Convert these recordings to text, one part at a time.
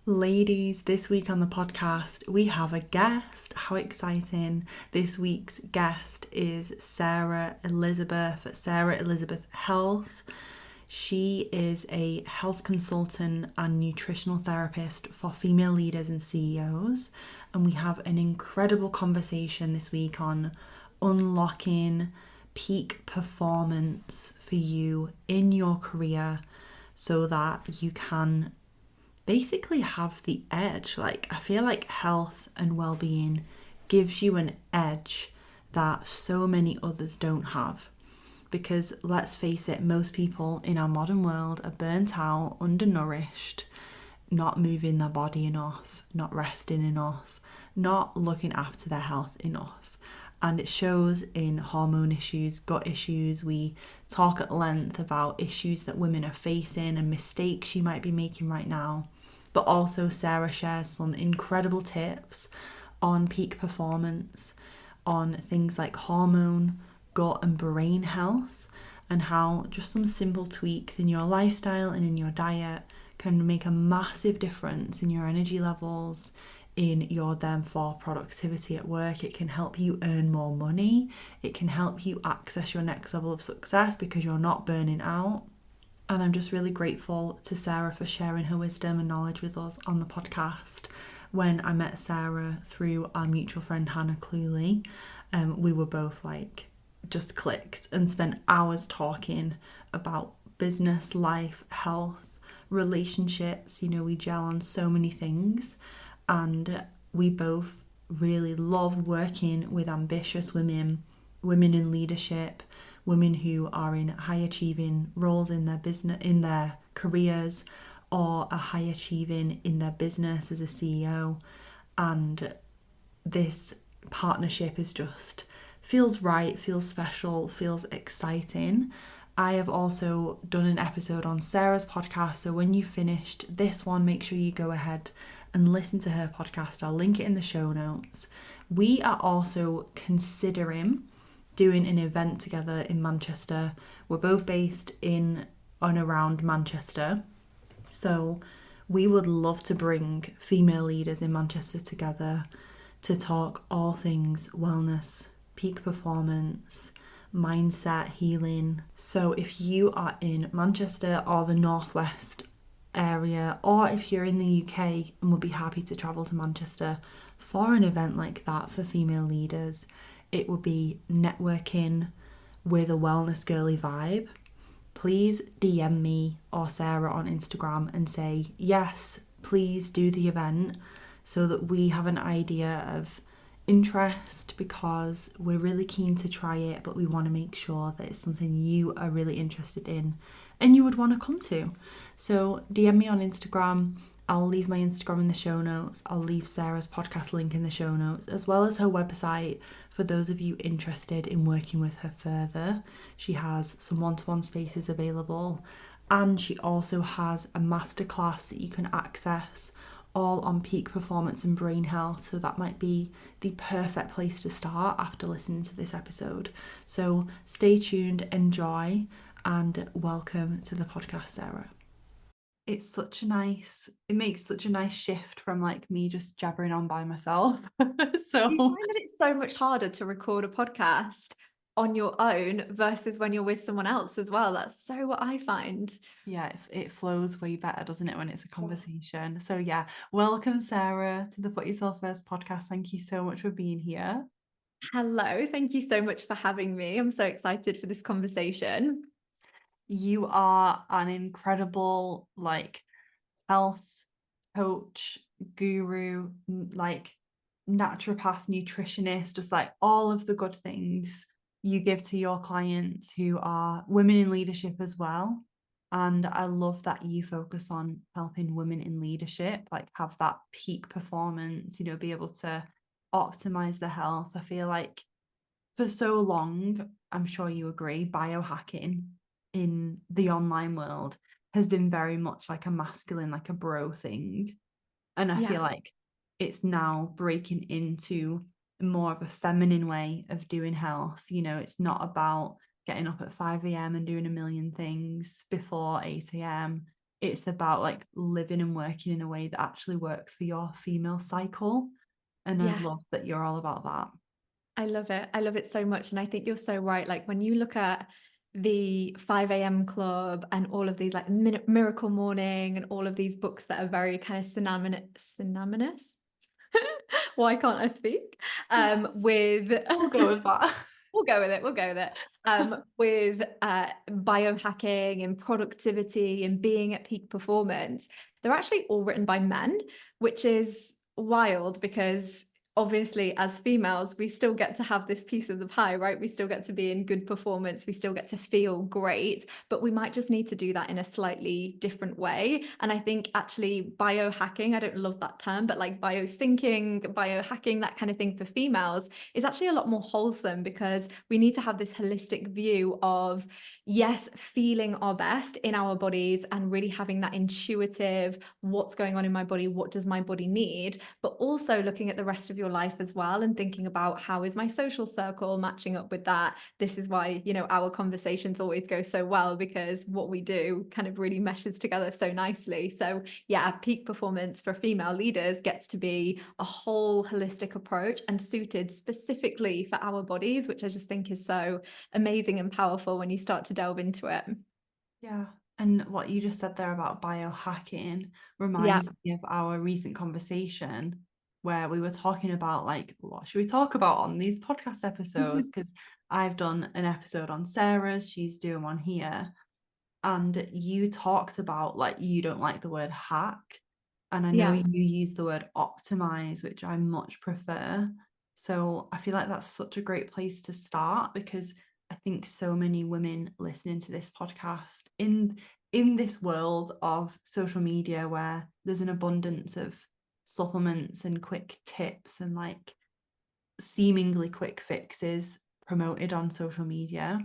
Ladies, this week on the podcast, we have a guest. How exciting! This week's guest is Sarah Elisabeth at Sarah Elisabeth Health. She is a health consultant and nutritional therapist for female leaders and CEOs. And we have an incredible conversation this week on unlocking peak performance for you in your career so that you can basically have the edge. Like, I feel like health and well-being gives you an edge that so many others don't have. Because let's face it, most people in our modern world are burnt out, undernourished, not moving their body enough, not resting enough, not looking after their health enough. And it shows in hormone issues, gut issues. We talk at length about issues that women are facing and mistakes you might be making right now. But also Sarah shares some incredible tips on peak performance, on things like hormone, gut and brain health, and how just some simple tweaks in your lifestyle and in your diet can make a massive difference in your energy levels, in your therefore productivity at work. It can help you earn more money. It can help you access your next level of success because you're not burning out. And I'm just really grateful to Sarah for sharing her wisdom and knowledge with us on the podcast. When I met Sarah through our mutual friend Hannah Cluley, we were both like just clicked and spent hours talking about business, life, health, relationships. You know, we gel on so many things, and we both really love working with ambitious women, women in leadership, women who are in high achieving roles in their business, in their careers, or are high achieving in their business as a CEO. And this partnership is just feels right, feels special, feels exciting. I have also done an episode on Sarah's podcast, so when you finished this one, make sure you go ahead and listen to her podcast. I'll link it in the show notes. We are also considering doing an event together in Manchester. We're both based in and around Manchester, so we would love to bring female leaders in Manchester together to talk all things wellness, peak performance, mindset, healing. So if you are in Manchester or the Northwest area, or if you're in the UK and would be happy to travel to Manchester for an event like that for female leaders, it would be networking with a wellness girly vibe. Please DM me or Sarah on Instagram and say, yes, please do the event, so that we have an idea of interest, because we're really keen to try it, but we want to make sure that it's something you are really interested in and you would want to come to. So DM me on Instagram. I'll leave my Instagram in the show notes. I'll leave Sarah's podcast link in the show notes, as well as her website for those of you interested in working with her further. She has some one-to-one spaces available, and she also has a masterclass that you can access all on peak performance and brain health. So that might be the perfect place to start after listening to this episode. So stay tuned, enjoy, and welcome to the podcast, Sarah. It makes such a nice shift from like me just jabbering on by myself. So Do you find that it's so much harder to record a podcast on your own versus when you're with someone else as well? That's so what I find. yeah, it flows way better, doesn't it, when it's a conversation? So yeah, welcome Sarah to the Put Yourself First podcast. Thank you so much for being here. Hello, thank you so much for having me. I'm so excited for this conversation. You are an incredible like health coach, guru, like naturopath, nutritionist, just like all of the good things you give to your clients who are women in leadership as well. And I love that you focus on helping women in leadership, like have that peak performance, you know, be able to optimize their health. I feel like for so long, I'm sure you agree, biohacking in the online world has been very much like a masculine, like a bro thing. And I Yeah. feel like it's now breaking into more of a feminine way of doing health. You know, it's not about getting up at 5 a.m. and doing a million things before 8 a.m. it's about like living and working in a way that actually works for your female cycle. And I Yeah, love that you're all about that. I love it. I love it so much. And I think you're so right. Like when you look at the 5 a.m. club and all of these like Miracle Morning and all of these books that are very kind of synonymous. Why can't I speak? With We'll go with that. We'll go with it. We'll go with it. With biohacking and productivity and being at peak performance, they're actually all written by men, which is wild because obviously as females, we still get to have this piece of the pie, right? We still get to be in good performance. We still get to feel great, but we might just need to do that in a slightly different way. And I think actually biohacking, I don't love that term, but like biosyncing, biohacking, that kind of thing for females is actually a lot more wholesome because we need to have this holistic view of, yes, feeling our best in our bodies and really having that intuitive, what's going on in my body, what does my body need, but also looking at the rest of your life as well and thinking about how is my social circle matching up with that. This is why, you know, our conversations always go so well because what we do kind of really meshes together so nicely. So yeah, peak performance for female leaders gets to be a whole holistic approach and suited specifically for our bodies, which I just think is so amazing and powerful when you start to delve into it. Yeah. And what you just said there about biohacking Yeah. reminds me of our recent conversation where we were talking about like, what should we talk about on these podcast episodes? Because I've done an episode on Sarah's, she's doing one here. And you talked about like you don't like the word hack. And I know Yeah. you use the word optimize, which I much prefer. So I feel like that's such a great place to start because I think so many women listening to this podcast in this world of social media where there's an abundance of supplements and quick tips and like seemingly quick fixes promoted on social media.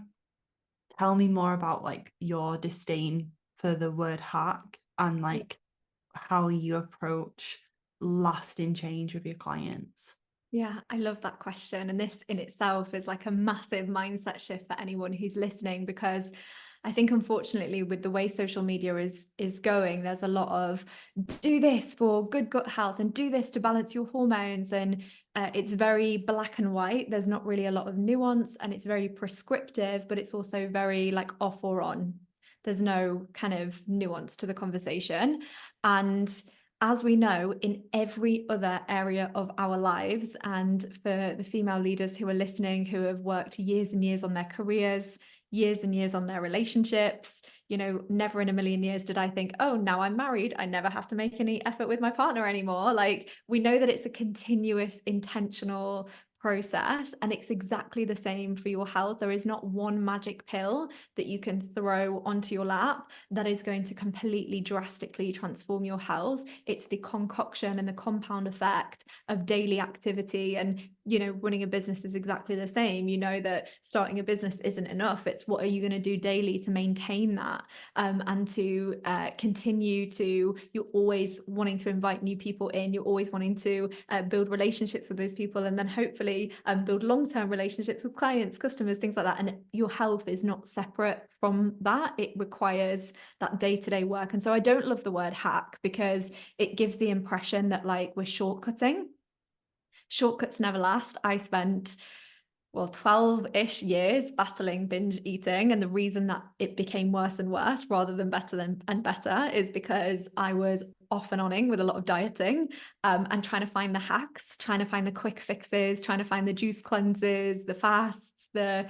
Tell me more about like your disdain for the word hack and like how you approach lasting change with your clients. Yeah, I love that question. And this in itself is like a massive mindset shift for anyone who's listening, because I think unfortunately with the way social media is going, there's a lot of do this for good gut health and do this to balance your hormones. And it's very black and white. There's not really a lot of nuance and it's very prescriptive, but it's also very like off or on. There's no kind of nuance to the conversation. And as we know, in every other area of our lives, and for the female leaders who are listening, who have worked years and years on their careers, years and years on their relationships, you know, never in a million years did I think, oh, now I'm married, I never have to make any effort with my partner anymore. Like, we know that it's a continuous, intentional process, and it's exactly the same for your health. There is not one magic pill that you can throw onto your lap that is going to completely drastically transform your health. It's the concoction and the compound effect of daily activity. And, you know, running a business is exactly the same. You know that starting a business isn't enough. It's what are you going to do daily to maintain that, and to continue to, you're always wanting to invite new people in, you're always wanting to build relationships with those people, and then hopefully build long-term relationships with clients, customers, things like that. And your health is not separate from that. It requires that day-to-day work. And so I don't love the word hack because it gives the impression that like we're shortcutting. Shortcuts never last. I spent 12-ish years battling binge eating. And the reason that it became worse and worse rather than better and better is because I was off and oning with a lot of dieting, and trying to find the hacks, trying to find the quick fixes, trying to find the juice cleanses, the fasts, the,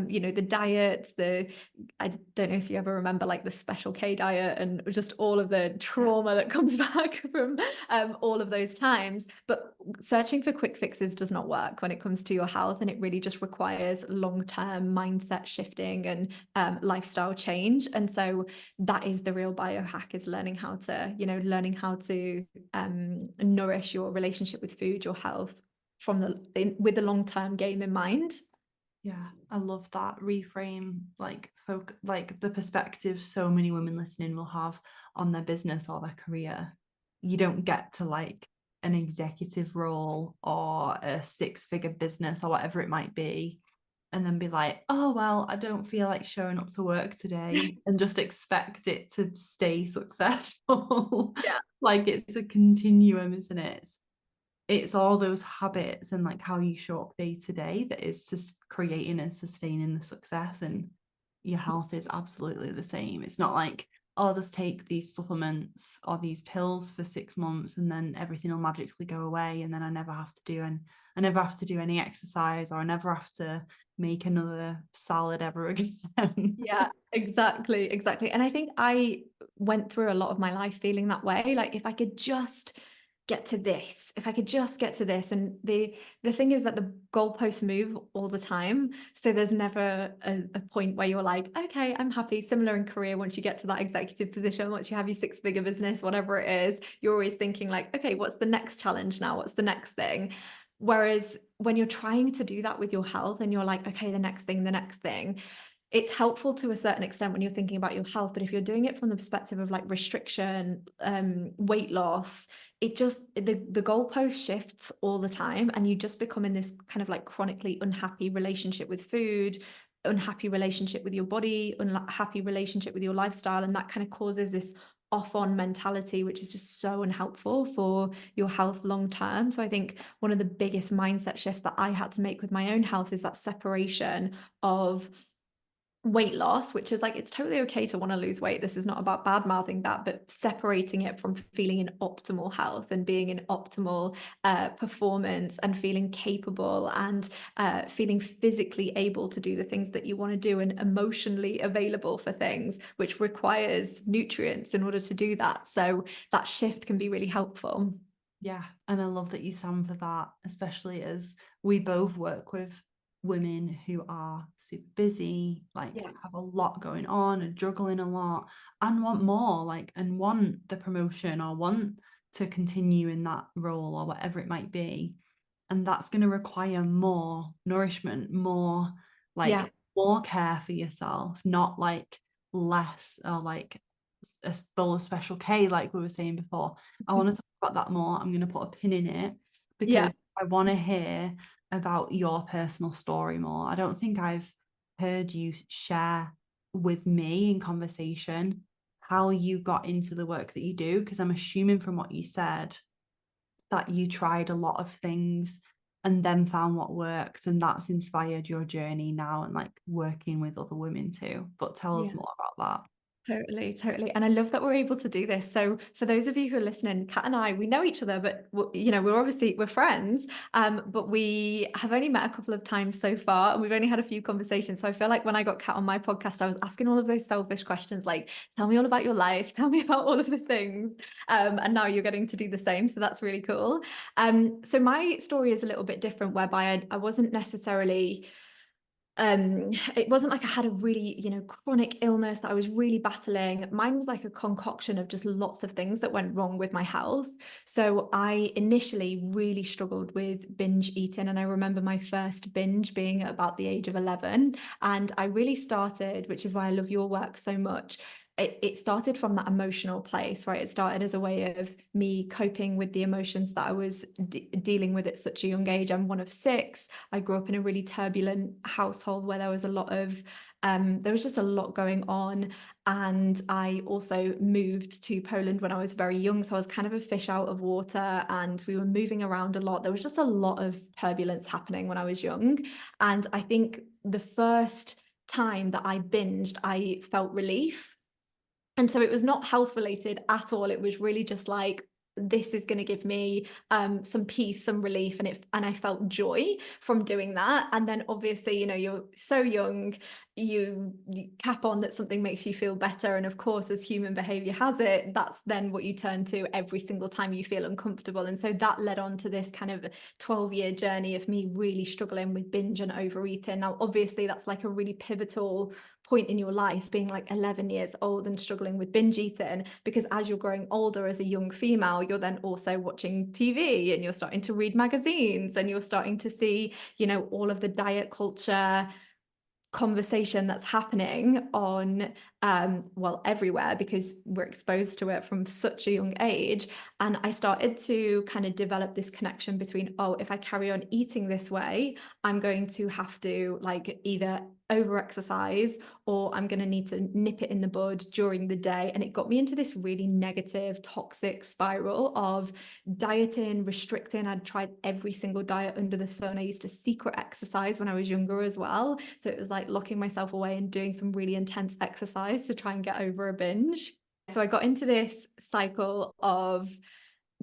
you know, the diets, I don't know if you ever remember like the Special K diet and just all of the trauma that comes back from all of those times. But searching for quick fixes does not work when it comes to your health. And it really just requires long-term mindset shifting and lifestyle change. And so that is the real biohack, is learning how to, you know, learning how to nourish your relationship with food, your health with the long-term game in mind. Yeah, I love that reframe, like like the perspective so many women listening will have on their business or their career. You don't get to like an executive role or a six-figure business or whatever it might be and then be like, oh, well, I don't feel like showing up to work today, and just expect it to stay successful. Yeah. Like it's a continuum, isn't it? It's all those habits and like how you show up day to day that is just creating and sustaining the success. And your health is absolutely the same. It's not like, oh, I'll just take these supplements or these pills for 6 months and then everything will magically go away, and then I never have to do any exercise, or I never have to make another salad ever again. Yeah, exactly. And I think I went through a lot of my life feeling that way. Like if I could just get to this, if I could just get to this. And the thing is that the goalposts move all the time. So there's never a point where you're like, okay, I'm happy. Similar in career, once you get to that executive position, once you have your 6-figure business, whatever it is, you're always thinking like, okay, what's the next challenge now? What's the next thing? Whereas when you're trying to do that with your health and you're like, okay, the next thing, it's helpful to a certain extent when you're thinking about your health, but if you're doing it from the perspective of like restriction, weight loss, it just the goalpost shifts all the time, and you just become in this kind of like chronically unhappy relationship with food, unhappy relationship with your body, unhappy relationship with your lifestyle, and that kind of causes this off-on mentality, which is just so unhelpful for your health long term. So I think one of the biggest mindset shifts that I had to make with my own health is that separation of weight loss, which is like, it's totally okay to want to lose weight. This is not about bad mouthing that, but separating it from feeling in optimal health and being in optimal performance and feeling capable and feeling physically able to do the things that you want to do and emotionally available for things, which requires nutrients in order to do that. So that shift can be really helpful. Yeah, and I love that you stand for that, especially as we both work with women who are super busy, like Yeah. have a lot going on and juggling a lot, and want more, like, and want the promotion or want to continue in that role or whatever it might be. And that's going to require more nourishment, more Yeah. like more care for yourself, not like less, or like a bowl of special K, like we were saying before. I want to talk about that more. I'm going to put a pin in it Yeah. because I want to hear about your personal story more. I don't think I've heard you share with me in conversation how you got into the work that you do, because I'm assuming from what you said that you tried a lot of things and then found what worked, and that's inspired your journey now and like working with other women too. But tell us Yeah. more about that. Totally. And I love that we're able to do this. So for those of you who are listening, Kat and I, we know each other, but we're friends. But we have only met a couple of times so far, and we've only had a few conversations. So I feel like when I got Kat on my podcast, I was asking all of those selfish questions, like, tell me all about your life, tell me about all of the things. And now you're getting to do the same. So that's really cool. So my story is a little bit different, whereby I wasn't necessarily it wasn't like I had a really, chronic illness that I was really battling. Mine was like a concoction of just lots of things that went wrong with my health. So I initially really struggled with binge eating. And I remember my first binge being at about the age of 11. And I really started, which is why I love your work so much. It started from that emotional place, right? It started as a way of me coping with the emotions that I was dealing with at such a young age. I'm one of 6. I grew up in a really turbulent household where there was just a lot going on. And I also moved to Poland when I was very young. So I was kind of a fish out of water, and we were moving around a lot. There was just a lot of turbulence happening when I was young. And I think the first time that I binged, I felt relief. And so it was not health related at all. It was really just like, this is going to give me some peace, some relief, and I felt joy from doing that. And then obviously, you're so young, you cap on that something makes you feel better, and of course, as human behavior has it, that's then what you turn to every single time you feel uncomfortable. And so that led on to this kind of 12-year journey of me really struggling with binge and overeating. Now obviously that's like a really pivotal point in your life, being like 11 years old and struggling with binge eating, because as you're growing older as a young female, you're then also watching TV and you're starting to read magazines and you're starting to see, all of the diet culture conversation that's happening on well, everywhere, because we're exposed to it from such a young age. And I started to kind of develop this connection between, oh, if I carry on eating this way, I'm going to have to like either over exercise, or I'm going to need to nip it in the bud during the day. And it got me into this really negative, toxic spiral of dieting, restricting. I'd tried every single diet under the sun. I used to secret exercise when I was younger as well. So it was like locking myself away and doing some really intense exercise to try and get over a binge. So I got into this cycle of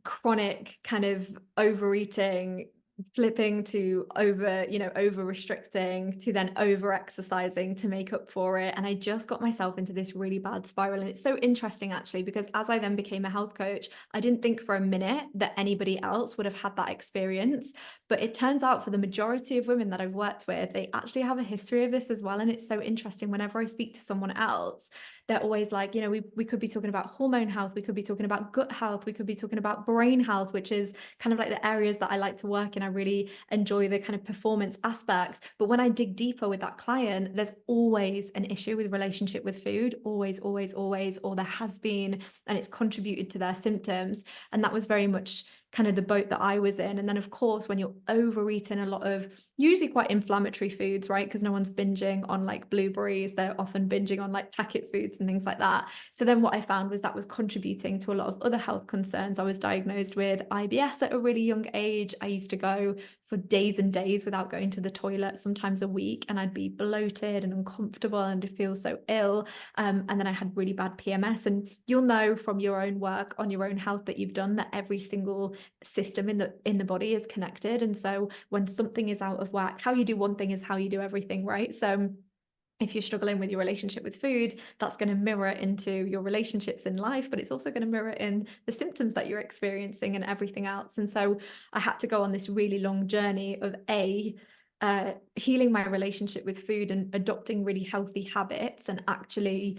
chronic kind of overeating, flipping to over restricting, to then over exercising to make up for it. And I just got myself into this really bad spiral. And it's so interesting actually, because as I then became a health coach, I didn't think for a minute that anybody else would have had that experience. But it turns out for the majority of women that I've worked with, they actually have a history of this as well. And it's so interesting. Whenever I speak to someone else, they're always like, we could be talking about hormone health, we could be talking about gut health, we could be talking about brain health, which is kind of like the areas that I like to work in. I really enjoy the kind of performance aspects. But when I dig deeper with that client, there's always an issue with relationship with food, always, always, always, or there has been, and it's contributed to their symptoms. And that was very much kind of the boat that I was in. And then of course, when you're overeating a lot of usually quite inflammatory foods, right? Because no one's binging on like blueberries, they're often binging on like packet foods and things like that. So then what I found was that was contributing to a lot of other health concerns. I was diagnosed with IBS at a really young age. I used to go for days and days without going to the toilet, sometimes a week, and I'd be bloated and uncomfortable and feel so ill. And then I had really bad PMS. And you'll know from your own work on your own health that you've done that every single system in the body is connected. And so when something is out of whack, how you do one thing is how you do everything, right? So if you're struggling with your relationship with food, that's going to mirror into your relationships in life, but it's also going to mirror in the symptoms that you're experiencing and everything else. And so I had to go on this really long journey of healing my relationship with food and adopting really healthy habits, and actually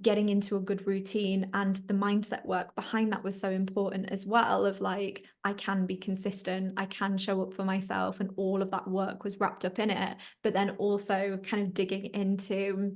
getting into a good routine. And the mindset work behind that was so important as well, of like, I can be consistent, I can show up for myself, and all of that work was wrapped up in it. But then also kind of digging into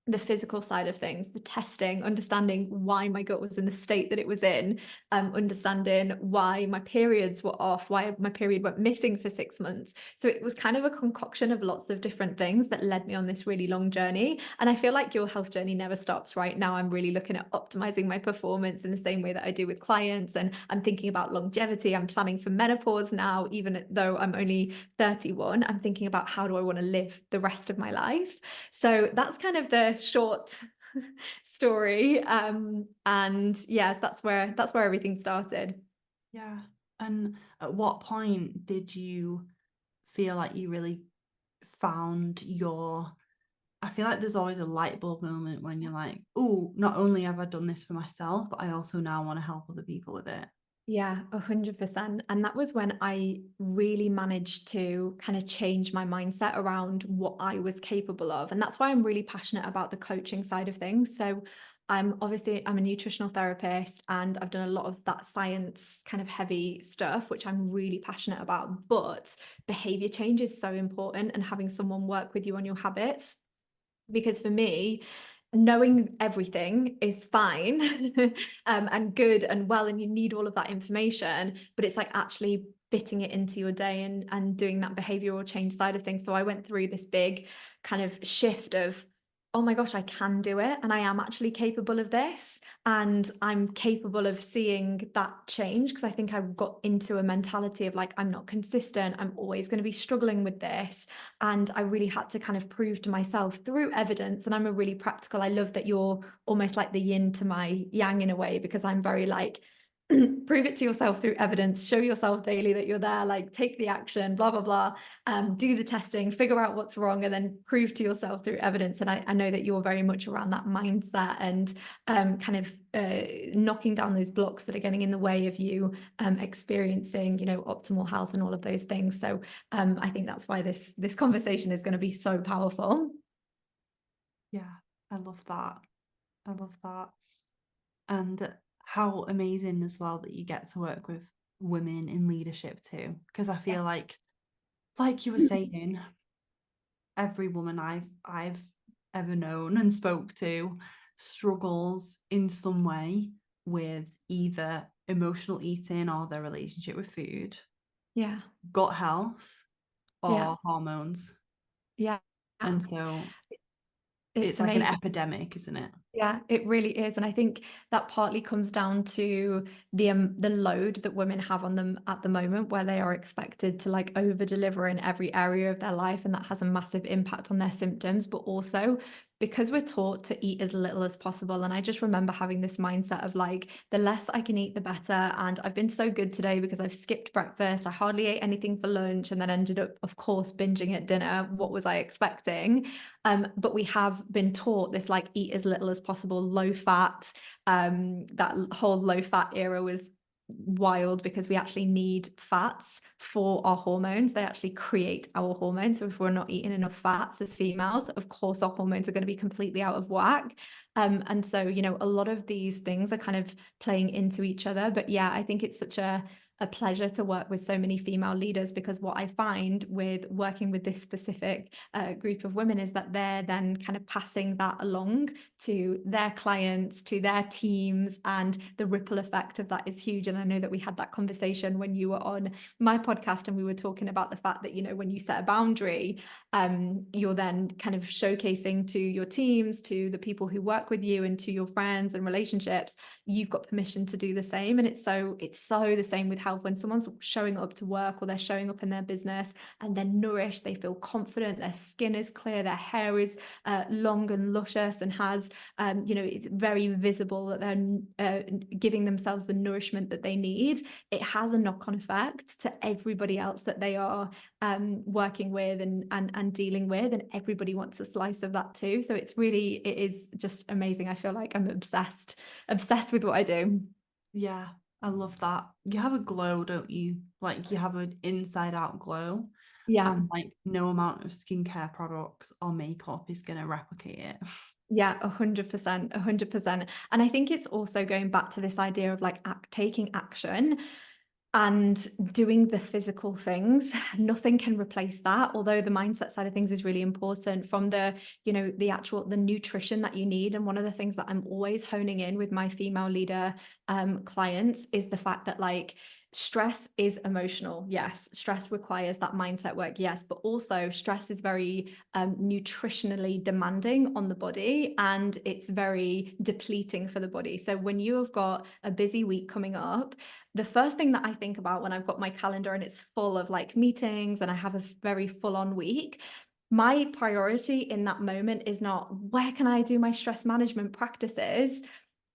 the physical side of things, the testing, understanding why my gut was in the state that it was in, understanding why my periods were off, why my period went missing for 6 months. So it was kind of a concoction of lots of different things that led me on this really long journey. And I feel like your health journey never stops. Right now, I'm really looking at optimizing my performance in the same way that I do with clients. And I'm thinking about longevity. I'm planning for menopause now, even though I'm only 31. I'm thinking about how do I want to live the rest of my life. So that's kind of the short story. And yes, that's where everything started. Yeah. And at what point did you feel like you really found your, I feel like there's always a light bulb moment when you're like, oh, not only have I done this for myself, but I also now want to help other people with it. Yeah, 100%. And that was when I really managed to kind of change my mindset around what I was capable of. And that's why I'm really passionate about the coaching side of things. So I'm a nutritional therapist, and I've done a lot of that science kind of heavy stuff, which I'm really passionate about. But behavior change is so important, and having someone work with you on your habits. Because for me, knowing everything is fine and good and well, and you need all of that information, but it's like actually fitting it into your day and doing that behavioral change side of things. So I went through this big kind of shift of, oh my gosh, I can do it, and I am actually capable of this, and I'm capable of seeing that change. Because I think I got into a mentality of like, I'm not consistent, I'm always going to be struggling with this. And I really had to kind of prove to myself through evidence. And I'm a really practical, I love that you're almost like the yin to my yang in a way, because I'm very like, prove it to yourself through evidence, show yourself daily that you're there, like take the action, blah, blah, blah, do the testing, figure out what's wrong, and then prove to yourself through evidence. And I know that you're very much around that mindset and kind of knocking down those blocks that are getting in the way of you experiencing, optimal health and all of those things. So I think that's why this conversation is going to be so powerful. Yeah, I love that. I love that. And how amazing as well that you get to work with women in leadership too. Because I feel like you were saying, every woman I've ever known and spoke to struggles in some way with either emotional eating or their relationship with food, Yeah. gut health, Yeah. or hormones. Yeah. And so It's it's like an amazing. epidemic, isn't it? Yeah, it really is. And I think that partly comes down to the load that women have on them at the moment, where they are expected to like over deliver in every area of their life. And that has a massive impact on their symptoms, but also because we're taught to eat as little as possible. And I just remember having this mindset of like, the less I can eat, the better. And I've been so good today because I've skipped breakfast. I hardly ate anything for lunch and then ended up, of course, binging at dinner. What was I expecting? But we have been taught this like eat as little as possible, low fat. That whole low fat era was wild because we actually need fats for our hormones. They actually create our hormones. So if we're not eating enough fats as females, of course our hormones are going to be completely out of whack. And so, you know, a lot of these things are kind of playing into each other. But yeah, I think it's such a pleasure to work with so many female leaders, because what I find with working with this specific group of women is that they're then kind of passing that along to their clients, to their teams, and the ripple effect of that is huge. And I know that we had that conversation when you were on my podcast and we were talking about the fact that, you know, when you set a boundary, you're then kind of showcasing to your teams, to the people who work with you, and to your friends and relationships, you've got permission to do the same. And it's so the same with health. When someone's showing up to work or they're showing up in their business and they're nourished, they feel confident, their skin is clear, their hair is long and luscious and has you know, it's very visible that they're giving themselves the nourishment that they need, it has a knock-on effect to everybody else that they are working with and dealing with, and everybody wants a slice of that too. So it is just amazing. I feel like I'm obsessed with what I do. Yeah, I love that. You have a glow, don't you? Like you have an inside out glow, Yeah. and like no amount of skincare products or makeup is going to replicate it. Yeah, 100%, 100%. And I think it's also going back to this idea of like taking action and doing the physical things. Nothing can replace that, although the mindset side of things is really important, from the, you know, the nutrition that you need. And one of the things that I'm always honing in with my female leader clients is the fact that like stress is emotional. Yes, stress requires that mindset work. Yes, but also stress is very nutritionally demanding on the body, and it's very depleting for the body. So when you have got a busy week coming up, the first thing that I think about when I've got my calendar and it's full of like meetings and I have a very full-on week, my priority in that moment is not where can I do my stress management practices.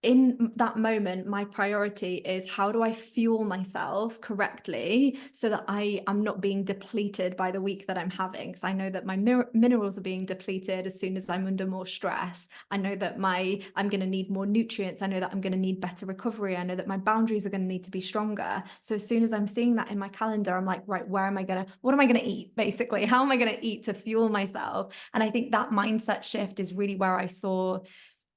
In that moment, my priority is how do I fuel myself correctly so that I am not being depleted by the week that I'm having. Because I know that my minerals are being depleted as soon as I'm under more stress. I know that I'm going to need more nutrients. I know that I'm going to need better recovery. I know that my boundaries are going to need to be stronger. So as soon as I'm seeing that in my calendar, I'm like, right, what am I going to eat? Basically, how am I going to eat to fuel myself? And I think that mindset shift is really where I saw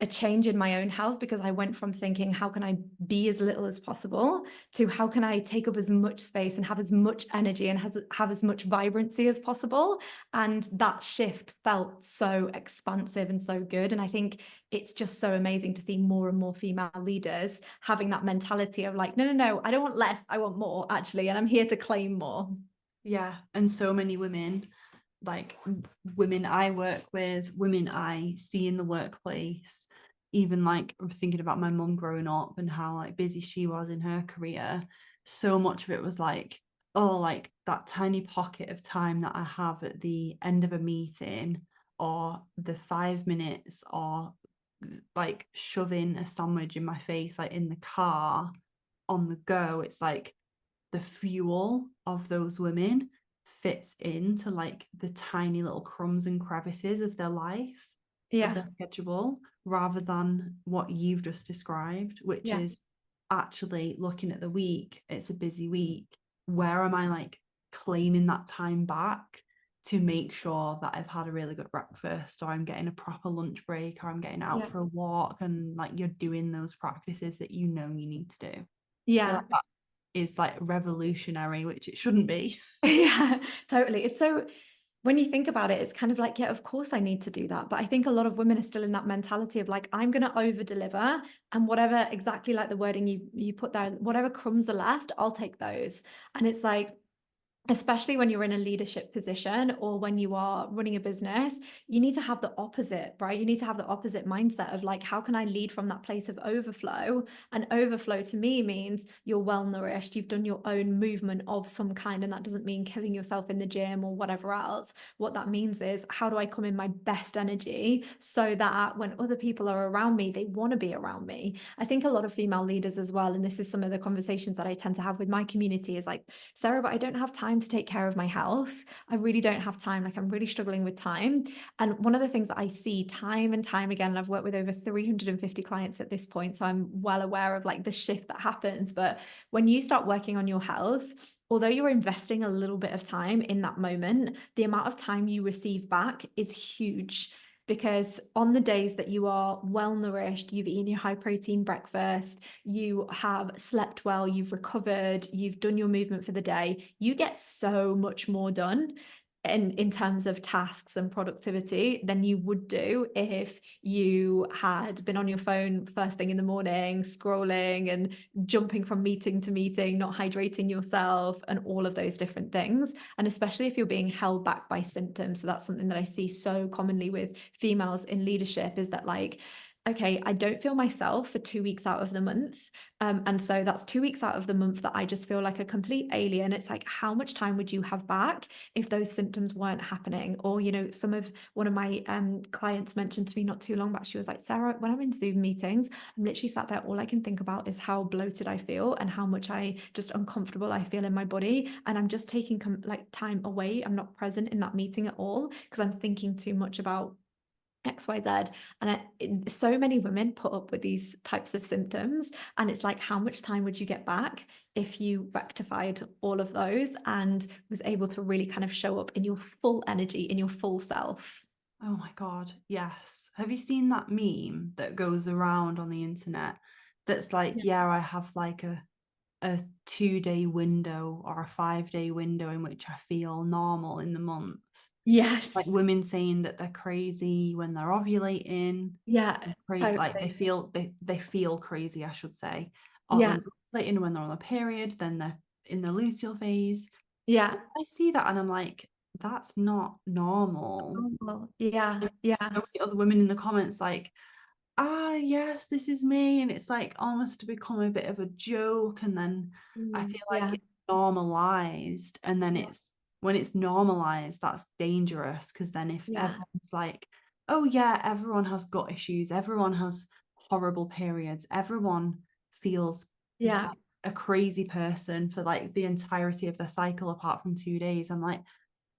a change in my own health, because I went from thinking, how can I be as little as possible, to how can I take up as much space and have as much energy and have as much vibrancy as possible. And that shift felt so expansive and so good. And I think it's just so amazing to see more and more female leaders having that mentality of like, no, I don't want less, I want more actually. And I'm here to claim more. Yeah, and so many women, like women I work with, women I see in the workplace, even like I was thinking about my mum growing up and how like busy she was in her career. So much of it was like, oh, like that tiny pocket of time that I have at the end of a meeting, or the 5 minutes, or like shoving a sandwich in my face, like in the car on the go. It's like the fuel of those women fits into like the tiny little crumbs and crevices of their life, of Yeah. their schedule, rather than what you've just described, which Yeah. is actually looking at the week. It's a busy week. Where am I like claiming that time back to make sure that I've had a really good breakfast, or I'm getting a proper lunch break, or I'm getting out for a walk, and like you're doing those practices that you know you need to do. I feel Yeah. like that is like revolutionary, which it shouldn't be. Yeah, totally. It's so when you think about it, it's kind of like, yeah, of course I need to do that. But I think a lot of women are still in that mentality of like, I'm going to over deliver, and whatever, exactly like the wording you put there, whatever crumbs are left, I'll take those. And it's like, especially when you're in a leadership position or when you are running a business, you need to have the opposite, right? You need to have the opposite mindset of like, how can I lead from that place of overflow? And overflow to me means you're well nourished, you've done your own movement of some kind. And that doesn't mean killing yourself in the gym or whatever else. What that means is, how do I come in my best energy so that when other people are around me, they want to be around me? I think a lot of female leaders as well, and this is some of the conversations that I tend to have with my community, is like, Sarah, but I don't have time to take care of my health. I really don't have time. Like, I'm really struggling with time. And one of the things that I see time and time again, and I've worked with over 350 clients at this point, so I'm well aware of like the shift that happens. But when you start working on your health, although you're investing a little bit of time in that moment, the amount of time you receive back is huge. Because on the days that you are well nourished, you've eaten your high protein breakfast, you have slept well, you've recovered, you've done your movement for the day, you get so much more done in terms of tasks and productivity than you would do if you had been on your phone first thing in the morning, scrolling and jumping from meeting to meeting, not hydrating yourself, and all of those different things. And especially if you're being held back by symptoms. So that's something that I see so commonly with females in leadership, is that like, okay, I don't feel myself for 2 weeks out of the month. And so that's 2 weeks out of the month that I just feel like a complete alien. It's like, how much time would you have back if those symptoms weren't happening? Or, you know, one of my clients mentioned to me not too long back, she was like, Sarah, when I'm in Zoom meetings, I'm literally sat there, all I can think about is how bloated I feel and how much I just uncomfortable I feel in my body. And I'm just taking like time away. I'm not present in that meeting at all because I'm thinking too much about XYZ. And so many women put up with these types of symptoms. And it's like, how much time would you get back if you rectified all of those and was able to really kind of show up in your full energy, in your full self? Oh my God, yes. Have you seen that meme that goes around on the internet that's like, Yeah. yeah, I have like a 2-day window or a 5-day window in which I feel normal in the month. Like Yes. women saying that they're crazy when they're ovulating, Yeah, like totally. they feel crazy, I should say, Yeah. when they're ovulating, when they're on the period, then they're in the luteal phase. Yeah. I see that and I'm like, that's not normal. Well, yeah. And so Yeah. many other women in the comments like, yes, this is me, and it's like almost to become a bit of a joke, and then I feel like Yeah. it's normalized, and then Yeah. it's when it's normalized, that's dangerous, because then if Yeah. everyone's like, oh yeah, everyone has gut issues, everyone has horrible periods, everyone feels Yeah. like a crazy person for like the entirety of their cycle apart from 2 days, I'm like,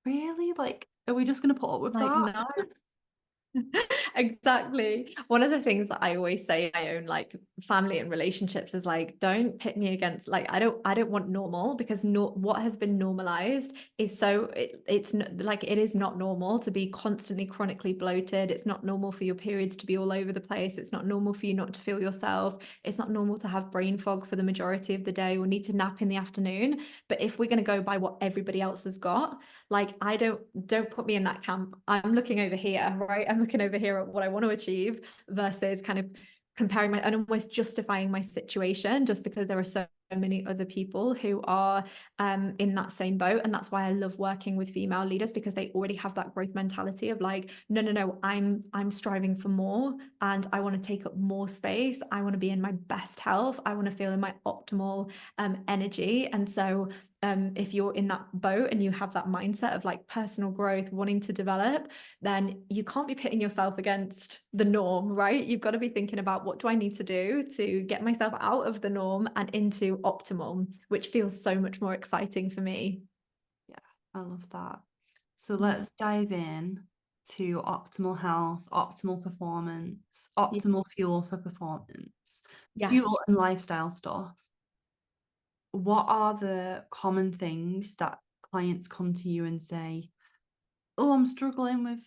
really, like, are we just going to put up with Like, that? no. Exactly. One of the things that I always say in my own like family and relationships is like, don't pit me against, like, I don't want normal, because what has been normalized is it's like, it is not normal to be constantly chronically bloated. It's not normal for your periods to be all over the place. It's not normal for you not to feel yourself. It's not normal to have brain fog for the majority of the day or need to nap in the afternoon. But if we're going to go by what everybody else has got, like, I don't put me in that camp. I'm looking over here, right? I'm looking over here at what I want to achieve versus kind of comparing my and almost justifying my situation just because there are so many other people who are in that same boat. And that's why I love working with female leaders, because they already have that growth mentality of like, no, I'm striving for more, and I want to take up more space. I want to be in my best health. I want to feel in my optimal energy. And so if you're in that boat and you have that mindset of like personal growth, wanting to develop, then you can't be pitting yourself against the norm, right? You've got to be thinking about, what do I need to do to get myself out of the norm and into optimal, which feels so much more exciting for me. Yeah, I love that. So let's dive in to optimal health, optimal performance, Yeah. optimal fuel for performance, Yes. fuel and lifestyle stuff. What are the common things that clients come to you and say, oh, I'm struggling with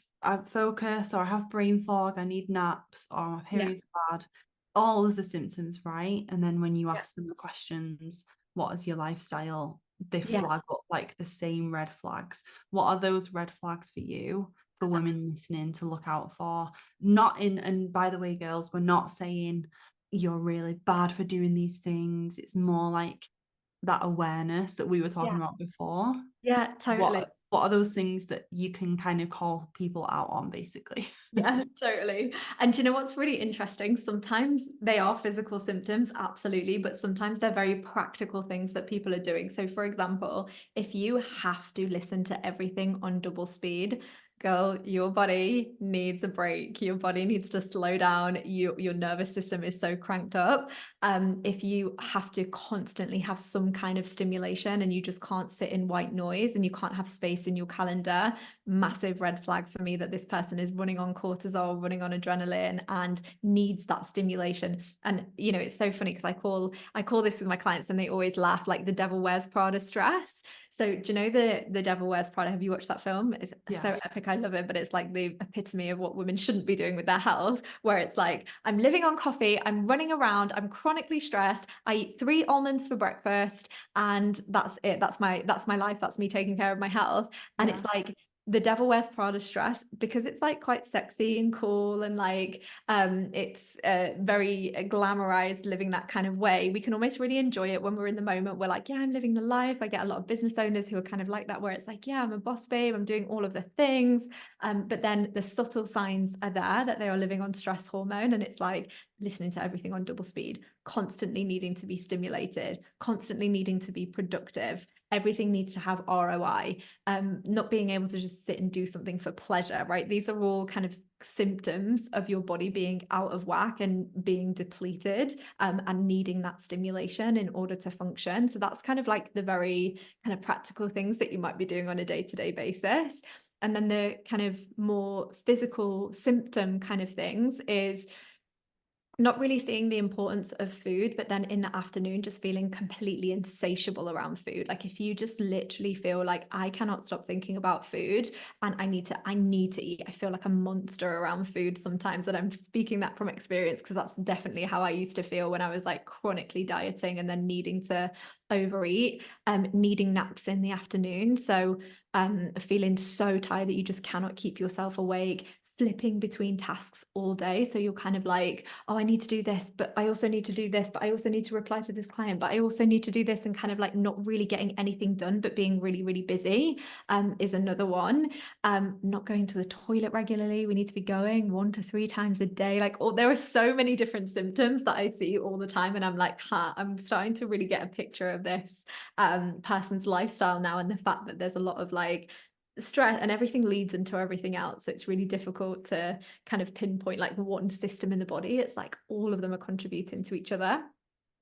focus, or I have brain fog, I need naps, or my Yeah. period's bad, all of the symptoms, right? And then when you Yeah. ask them the questions, what is your lifestyle? They Yeah. flag up like the same red flags. What are those red flags for you, for women listening to look out for? Not in, and by the way, girls, we're not saying you're really bad for doing these things. It's more like that awareness that we were talking Yeah. about before. Yeah, totally. What are those things that you can kind of call people out on, basically? Yeah, totally. And do you know what's really interesting? Sometimes they are physical symptoms, absolutely, but sometimes they're very practical things that people are doing. So, for example, if you have to listen to everything on double speed, girl, your body needs a break. Your body needs to slow down. Your nervous system is so cranked up. If you have to constantly have some kind of stimulation and you just can't sit in white noise and you can't have space in your calendar, massive red flag for me that this person is running on cortisol, running on adrenaline, and needs that stimulation. And you know, it's so funny because I call this with my clients and they always laugh, like the devil wears Prada stress. So do you know the devil wears Prada? Have you watched that film? It's so epic. I love it, but it's like the epitome of what women shouldn't be doing with their health, where it's like, I'm living on coffee, I'm running around, I'm chronically stressed, I eat 3 almonds for breakfast, and that's it. That's my life. That's me taking care of my health. And it's like, the devil wears Prada stress, because it's like quite sexy and cool, and like it's very glamorized living that kind of way. We can almost really enjoy it when we're in the moment. We're like, yeah, I'm living the life. I get a lot of business owners who are kind of like that, where it's like, yeah, I'm a boss babe, I'm doing all of the things, but then the subtle signs are there that they are living on stress hormone, and it's like listening to everything on double speed, constantly needing to be stimulated, constantly needing to be productive. Everything needs to have ROI, not being able to just sit and do something for pleasure, right? These are all kind of symptoms of your body being out of whack and being depleted, and needing that stimulation in order to function. So that's kind of like the very kind of practical things that you might be doing on a day-to-day basis. And then the kind of more physical symptom kind of things is not really seeing the importance of food, but then in the afternoon, just feeling completely insatiable around food. Like if you just literally feel like, I cannot stop thinking about food and I need to eat. I feel like a monster around food sometimes. And I'm speaking that from experience, because that's definitely how I used to feel when I was like chronically dieting and then needing to overeat, needing naps in the afternoon. So feeling so tired that you just cannot keep yourself awake, flipping between tasks all day. So you're kind of like, oh, I need to do this, but I also need to do this, but I also need to reply to this client, but I also need to do this, and kind of like not really getting anything done, but being really, really busy is another one. Not going to the toilet regularly. We need to be going 1 to 3 times a day. Like, oh, there are so many different symptoms that I see all the time. And I'm like, I'm starting to really get a picture of this person's lifestyle now, and the fact that there's a lot of like stress, and everything leads into everything else. So it's really difficult to kind of pinpoint like one system in the body. It's like all of them are contributing to each other.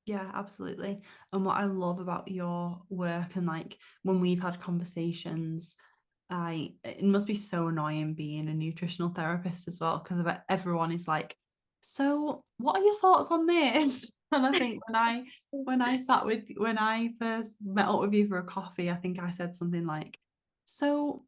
Yeah, absolutely. And what I love about your work, and like when we've had conversations, it must be so annoying being a nutritional therapist as well, because everyone is like, so what are your thoughts on this? And I think when I first met up with you for a coffee, I think I said something like, so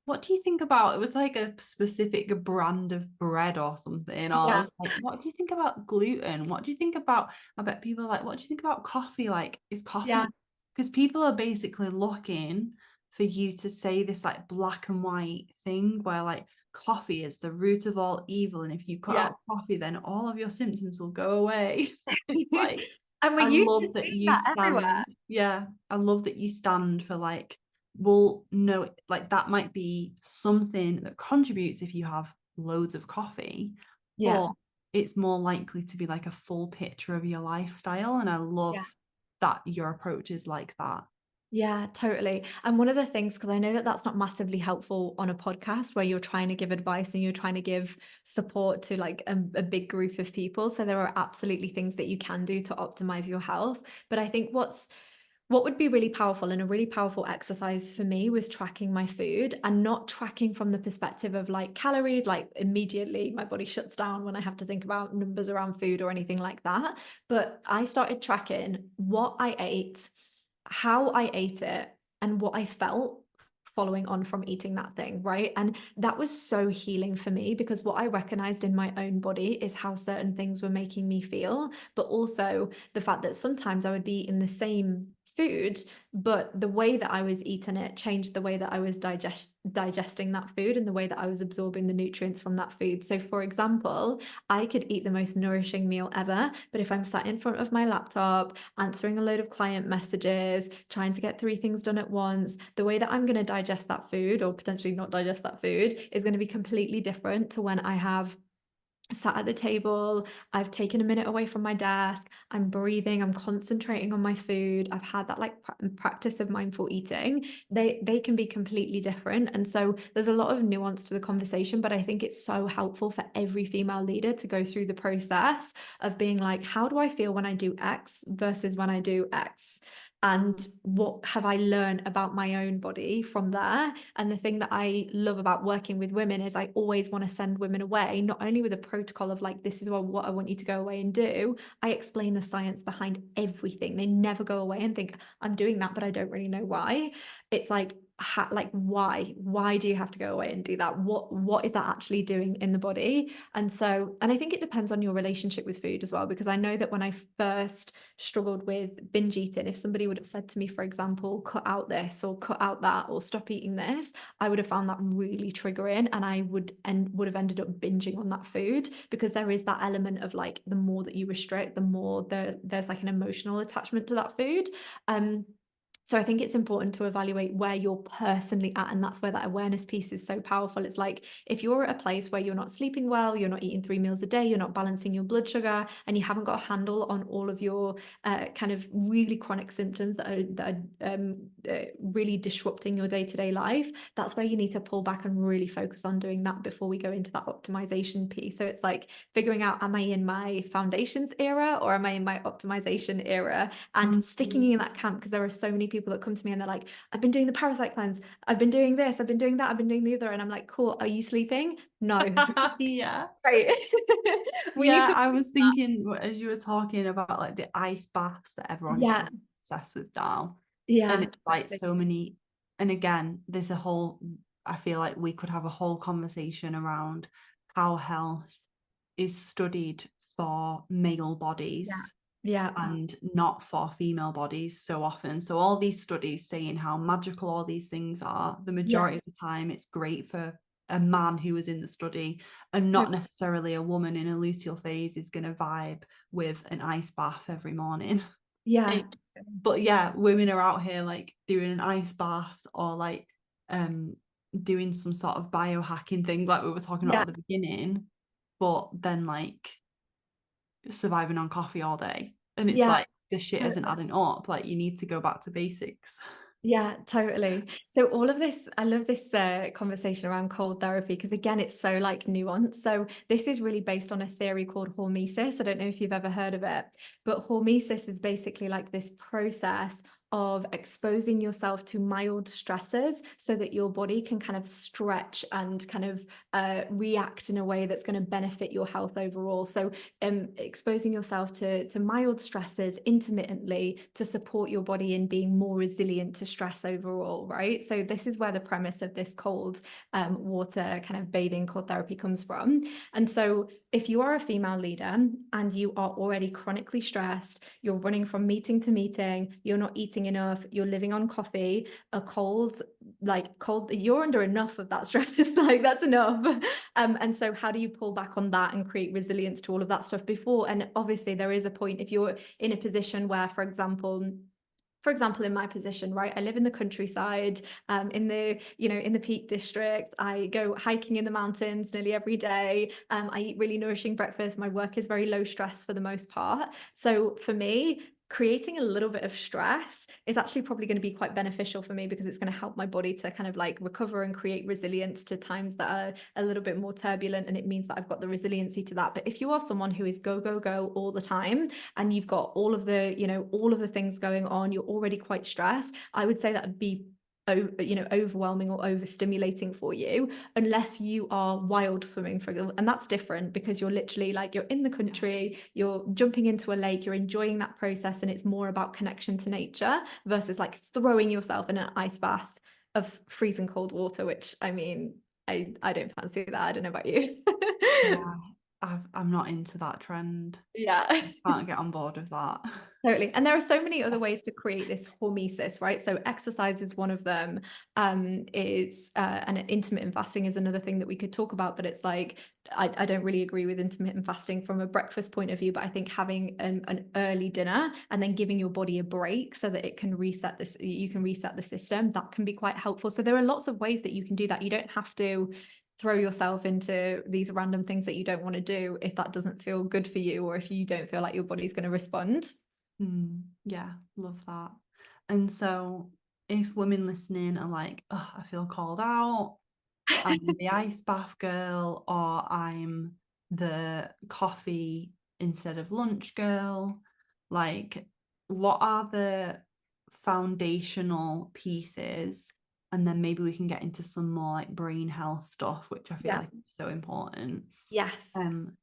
what do you think about, it was like a specific brand of bread or something, or I Yeah, was like, what do you think about gluten? What do you think about, I bet people are like, what do you think about coffee? Like, is yeah, coffee, because people are basically looking for you to say this like black and white thing where like coffee is the root of all evil, and if you cut yeah. out coffee then all of your symptoms will go away. It's like, And we're I used to love that seeing you that stand, everywhere. yeah, I love that you stand for like, well, no, like that might be something that contributes if you have loads of coffee, Yeah, but it's more likely to be like a full picture of your lifestyle. And I love yeah. that your approach is like that. Yeah, totally. And one of the things, because I know that that's not massively helpful on a podcast where you're trying to give advice and you're trying to give support to like a big group of people. So there are absolutely things that you can do to optimize your health. But I think what would be really powerful, and a really powerful exercise for me, was tracking my food, and not tracking from the perspective of like calories, like immediately my body shuts down when I have to think about numbers around food or anything like that. But I started tracking what I ate, how I ate it, and what I felt following on from eating that thing, right? And that was so healing for me, because what I recognized in my own body is how certain things were making me feel, but also the fact that sometimes I would be in the same food, but the way that I was eating it changed the way that I was digesting that food and the way that I was absorbing the nutrients from that food. So for example, I could eat the most nourishing meal ever, but if I'm sat in front of my laptop, answering a load of client messages, trying to get 3 things done at once, the way that I'm going to digest that food, or potentially not digest that food, is going to be completely different to when I have sat at the table, I've taken a minute away from my desk, I'm breathing, I'm concentrating on my food, I've had that like practice of mindful eating. They can be completely different. And so there's a lot of nuance to the conversation, but I think it's so helpful for every female leader to go through the process of being like, how do I feel when I do X versus when I do X? And what have I learned about my own body from there? And the thing that I love about working with women is I always want to send women away, not only with a protocol of like, this is what I want you to go away and do. I explain the science behind everything. They never go away and think, I'm doing that, but I don't really know why. It's like, why do you have to go away and do that? What is that actually doing in the body? And I think it depends on your relationship with food as well, because I know that when I first struggled with binge eating, if somebody would have said to me, for example, cut out this or cut out that or stop eating this, I would have found that really triggering, and I would have ended up binging on that food, because there is that element of like, the more that you restrict, the more there's like an emotional attachment to that food. So I think it's important to evaluate where you're personally at, and that's where that awareness piece is so powerful. It's like, if you're at a place where you're not sleeping well, you're not eating 3 meals a day, you're not balancing your blood sugar, and you haven't got a handle on all of your kind of really chronic symptoms that are really disrupting your day-to-day life, that's where you need to pull back and really focus on doing that before we go into that optimization piece. So it's like figuring out, am I in my foundations era or am I in my optimization era? And sticking in that camp, because there are so many people that come to me and they're like, I've been doing the parasite cleanse, I've been doing this, I've been doing that, I've been doing the other, and I'm like, cool, are you sleeping? No. Yeah. Right. We need Yeah, to I was thinking as you were talking about like the ice baths that everyone's yeah, so obsessed with now. And yeah, it's like so many, and again, there's a whole, I feel like we could have a whole conversation around how health is studied for male yeah, bodies yeah, and not for female bodies so often. So all these studies saying how magical all these things are, the yeah, majority of the time it's great for a man who was in the study, and not necessarily a woman in a luteal phase is going to vibe with an ice bath every morning. yeah, Like, but yeah, women are out here like doing an ice bath or like doing some sort of biohacking thing like we were talking about yeah, at the beginning, but then like surviving on coffee all day. And it's yeah. like this shit isn't adding up. Like you need to go back to basics. Yeah, totally. So all of this, I love this conversation around cold therapy, because again, it's so like nuanced. So this is really based on a theory called hormesis. I don't know if you've ever heard of it, but hormesis is basically like this process of exposing yourself to mild stressors so that your body can kind of stretch and kind of react in a way that's going to benefit your health overall. So exposing yourself to mild stresses intermittently to support your body in being more resilient to stress overall, right? So this is where the premise of this cold water kind of bathing cold therapy comes from. And so if you are a female leader and you are already chronically stressed, you're running from meeting to meeting, you're not eating enough, you're living on coffee, a cold, you're under enough of that stress, like that's enough. And so how do you pull back on that and create resilience to all of that stuff before? And obviously there is a point, if you're in a position where, for example, in my position, right, I live in the countryside, in the Peak District. I go hiking in the mountains nearly every day. I eat really nourishing breakfast. My work is very low stress for the most part. So for me, creating a little bit of stress is actually probably going to be quite beneficial for me, because it's going to help my body to kind of like recover and create resilience to times that are a little bit more turbulent, and it means that I've got the resiliency to that. But if you are someone who is go go go all the time, and you've got all of the things going on, you're already quite stressed, I would say that would be overwhelming or overstimulating for you, unless you are wild swimming, for example. And that's different, because you're literally like, you're in the country, you're jumping into a lake, you're enjoying that process, and it's more about connection to nature versus like throwing yourself in an ice bath of freezing cold water, which I mean, I don't fancy that. I don't know about you. Yeah. I'm not into that trend. Yeah. Can't get on board with that. Totally. And there are so many other ways to create this hormesis, right? So exercise is one of them. Is and intermittent fasting is another thing that we could talk about, but it's like I don't really agree with intermittent fasting from a breakfast point of view, but I think having an early dinner and then giving your body a break so that it can reset this, you can reset the system, that can be quite helpful. So there are lots of ways that you can do that. You don't have to throw yourself into these random things that you don't want to do if that doesn't feel good for you, or if you don't feel like your body's going to respond. Yeah, love that. And so if women listening are like, oh, I feel called out, I'm the ice bath girl, or I'm the coffee instead of lunch girl, like, what are the foundational pieces? And then maybe we can get into some more like brain health stuff, which I feel Yeah. like is so important. Yes. And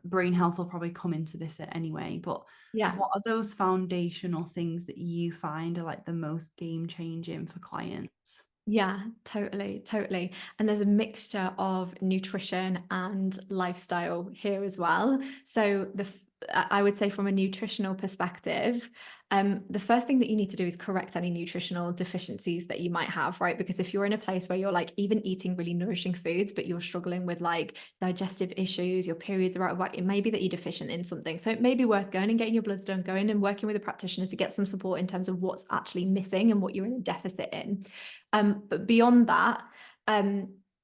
brain health will probably come into this anyway, but Yeah. what are those foundational things that you find are like the most game changing for clients? Yeah, totally, totally. And there's a mixture of nutrition and lifestyle here as well. So I would say from a nutritional perspective, the first thing that you need to do is correct any nutritional deficiencies that you might have, right? Because if you're in a place where you're like even eating really nourishing foods, but you're struggling with like digestive issues, your periods are out of whack, it may be that you're deficient in something. So it may be worth going and getting your bloods done, going and working with a practitioner to get some support in terms of what's actually missing and what you're in a deficit in. But beyond that,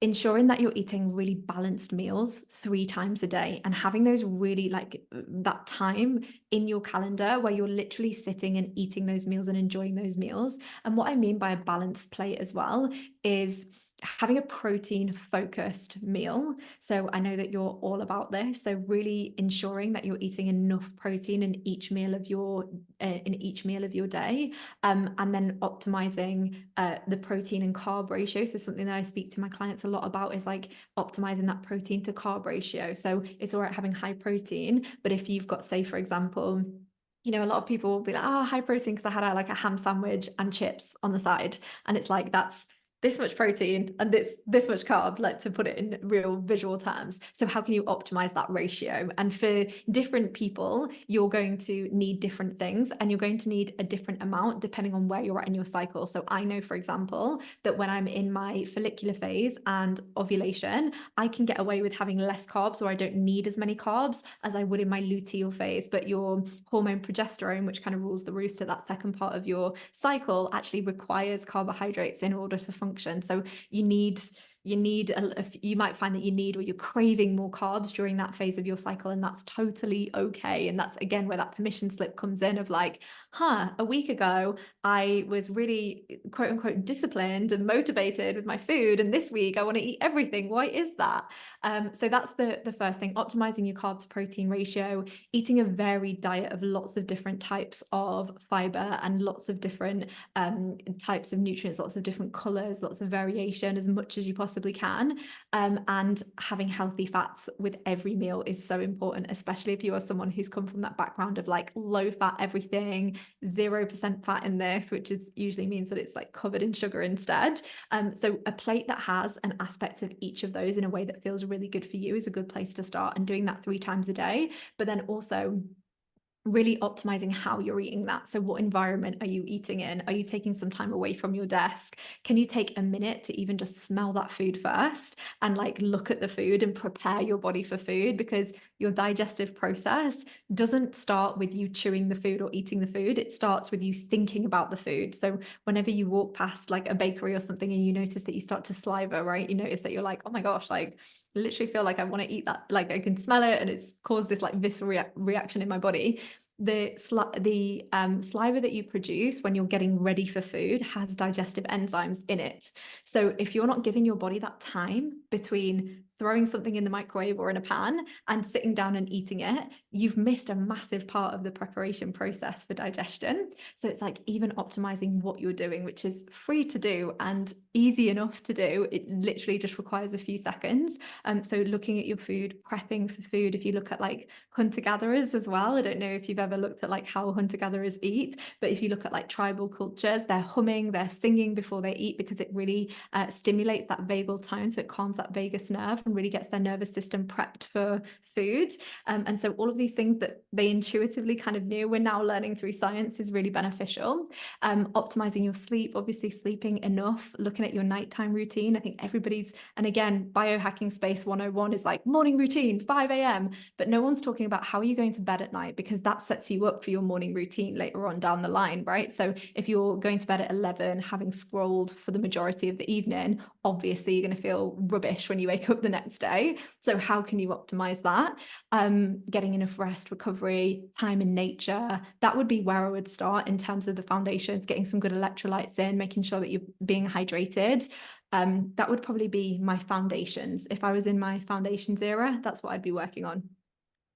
ensuring that you're eating really balanced meals 3 times a day and having those really like that time in your calendar where you're literally sitting and eating those meals and enjoying those meals. And what I mean by a balanced plate as well is having a protein focused meal. So I know that you're all about this. So really ensuring that you're eating enough protein in each meal of your day, and then optimizing the protein and carb ratio. So something that I speak to my clients a lot about is like optimizing that protein to carb ratio. So it's all right having high protein, but if you've got, say, for example, a lot of people will be like, oh, high protein because I had like a ham sandwich and chips on the side. And it's like, that's this much protein and this much carb, like to put it in real visual terms. So how can you optimize that ratio? And for different people, you're going to need different things and you're going to need a different amount depending on where you're at in your cycle. So I know, for example, that when I'm in my follicular phase and ovulation, I can get away with having less carbs, or I don't need as many carbs as I would in my luteal phase. But your hormone progesterone, which kind of rules the roost at that second part of your cycle, actually requires carbohydrates in order to function. So you might find that you need, or you're craving more carbs during that phase of your cycle, and that's totally okay. And that's again where that permission slip comes in of like, a week ago I was really quote unquote disciplined and motivated with my food, and this week I want to eat everything. Why is that? So that's the first thing: optimizing your carb to protein ratio, eating a varied diet of lots of different types of fiber and lots of different types of nutrients, lots of different colors, lots of variation, as much as you possibly can. And having healthy fats with every meal is so important, especially if you are someone who's come from that background of like low fat everything, 0% fat in this, which is usually means that it's like covered in sugar instead. So a plate that has an aspect of each of those in a way that feels really good for you is a good place to start, and doing that 3 times a day. But then also really optimizing how you're eating that. So what environment are you eating in? Are you taking some time away from your desk? Can you take a minute to even just smell that food first and like look at the food and prepare your body for food? Because your digestive process doesn't start with you chewing the food or eating the food. It starts with you thinking about the food. So whenever you walk past like a bakery or something and you notice that you start to saliva, right? You notice that you're like, oh my gosh, like I literally feel like I want to eat that. Like I can smell it and it's caused this like visceral reaction in my body. The saliva that you produce when you're getting ready for food has digestive enzymes in it. So if you're not giving your body that time between throwing something in the microwave or in a pan and sitting down and eating it, you've missed a massive part of the preparation process for digestion. So it's like even optimizing what you're doing, which is free to do and easy enough to do. It literally just requires a few seconds. So looking at your food, prepping for food. If you look at like hunter-gatherers as well, I don't know if you've ever looked at like how hunter-gatherers eat, but if you look at like tribal cultures, they're humming, they're singing before they eat because it really stimulates that vagal tone, so it calms that vagus nerve, and really gets their nervous system prepped for food. And so all of these things that they intuitively kind of knew, we're now learning through science, is really beneficial. Optimizing your sleep, obviously sleeping enough, looking at your nighttime routine. I think everybody's, and again, biohacking space 101 is like morning routine, 5 a.m. But no one's talking about how are you going to bed at night, because that sets you up for your morning routine later on down the line, right? So if you're going to bed at 11, having scrolled for the majority of the evening, obviously you're going to feel rubbish when you wake up the next day. So how can you optimize that? Getting enough rest, recovery, time in nature. That would be where I would start in terms of the foundations, getting some good electrolytes in, making sure that you're being hydrated. That would probably be my foundations. If I was in my foundations era, that's what I'd be working on.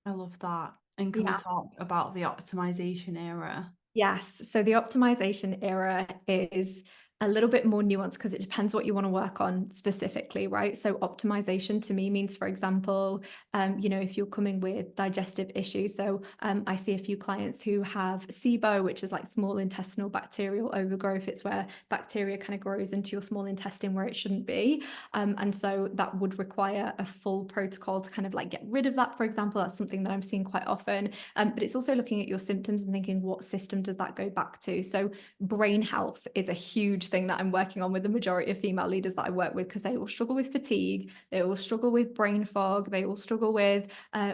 I love that. And can we talk about the optimization era? Yes. So the optimization era is a little bit more nuanced because it depends what you want to work on specifically, right? So optimization to me means, for example, if you're coming with digestive issues. So I see a few clients who have SIBO, which is like small intestinal bacterial overgrowth. It's where bacteria kind of grows into your small intestine where it shouldn't be. And so that would require a full protocol to kind of like get rid of that, for example. That's something that I'm seeing quite often. But it's also looking at your symptoms and thinking, what system does that go back to? So brain health is a huge thing that I'm working on with the majority of female leaders that I work with, because they will struggle with fatigue, they will struggle with brain fog, they will struggle with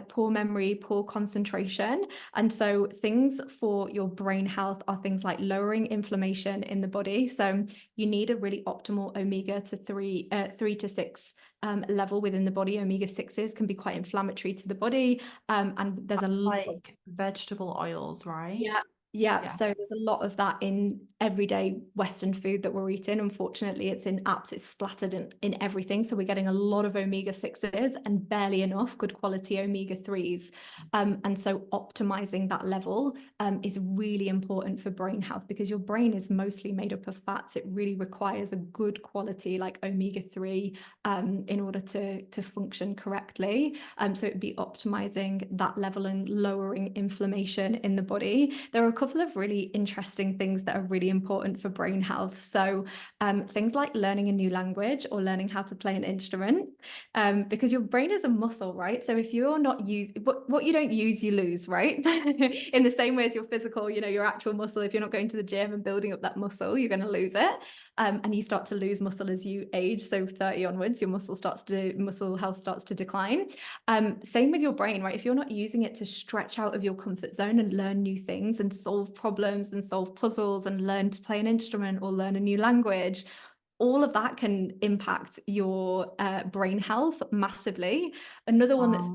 poor memory, poor concentration. And so things for your brain health are things like lowering inflammation in the body. So you need a really optimal omega 3 to 6 level within the body. Omega 6s can be quite inflammatory to the body, and there's That's a lot like vegetable oils, right? Yeah. So there's a lot of that in everyday Western food that we're eating. Unfortunately, it's in apps, it's splattered in everything. So we're getting a lot of omega 6s and barely enough good quality omega 3s. And so optimizing that level is really important for brain health, because your brain is mostly made up of fats. It really requires a good quality like omega 3 in order to function correctly. So it'd be optimizing that level and lowering inflammation in the body. There are a couple of really interesting things that are really important for brain health. So things like learning a new language or learning how to play an instrument, because your brain is a muscle, right? So if you're not what you don't use, you lose, right? In the same way as your physical, your actual muscle, if you're not going to the gym and building up that muscle, you're going to lose it. And you start to lose muscle as you age. So 30 onwards, your muscle health starts to decline. Same with your brain, right? If you're not using it to stretch out of your comfort zone and learn new things and solve problems and solve puzzles and learn to play an instrument or learn a new language, all of that can impact your brain health massively. Another one that's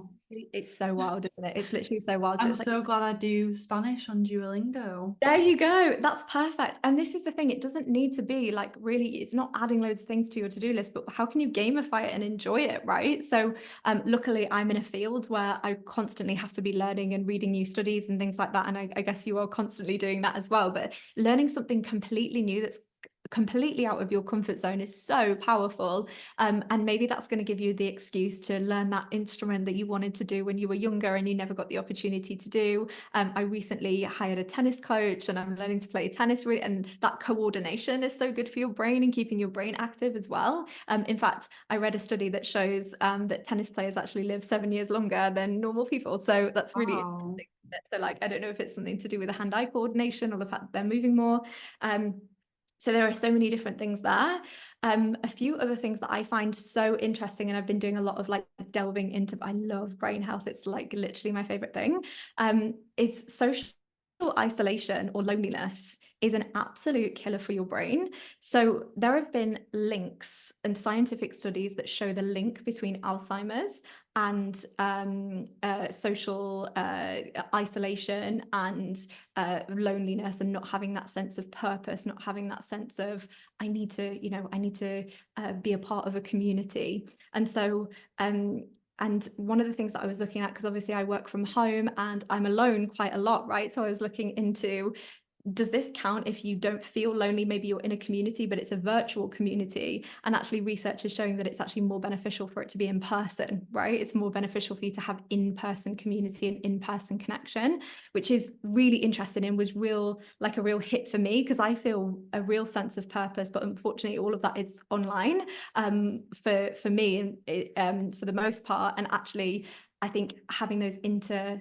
it's so wild, isn't it? It's literally so wild. I'm so glad I do Spanish on Duolingo. There you go. That's perfect. And this is the thing, it doesn't need to be like really, it's not adding loads of things to your to-do list, but how can you gamify it and enjoy it, right? So luckily I'm in a field where I constantly have to be learning and reading new studies and things like that. And I guess you are constantly doing that as well. But learning something completely new that's completely out of your comfort zone is so powerful, and maybe that's going to give you the excuse to learn that instrument that you wanted to do when you were younger and you never got the opportunity to do. I recently hired a tennis coach and I'm learning to play tennis, and that coordination is so good for your brain and keeping your brain active as well. In fact, I read a study that shows that tennis players actually live 7 years longer than normal people, so that's really interesting. So like, I don't know if it's something to do with the hand-eye coordination or the fact that they're moving more. So there are so many different things there. A few other things that I find so interesting, and I've been doing a lot of like delving into, I love brain health. It's like literally my favorite thing, is social isolation or loneliness is an absolute killer for your brain. So there have been links and scientific studies that show the link between Alzheimer's and social isolation and loneliness, and not having that sense of purpose, not having that sense of I need to be a part of a community. And so and one of the things that I was looking at, because obviously I work from home and I'm alone quite a lot, right? So I was looking into does this count if you don't feel lonely? Maybe you're in a community, but it's a virtual community. And actually research is showing that it's actually more beneficial for it to be in person, right? It's more beneficial for you to have in-person community and in-person connection, which is really interesting and was like a real hit for me, because I feel a real sense of purpose, but unfortunately all of that is online for me and for the most part. And actually, I think having those in-person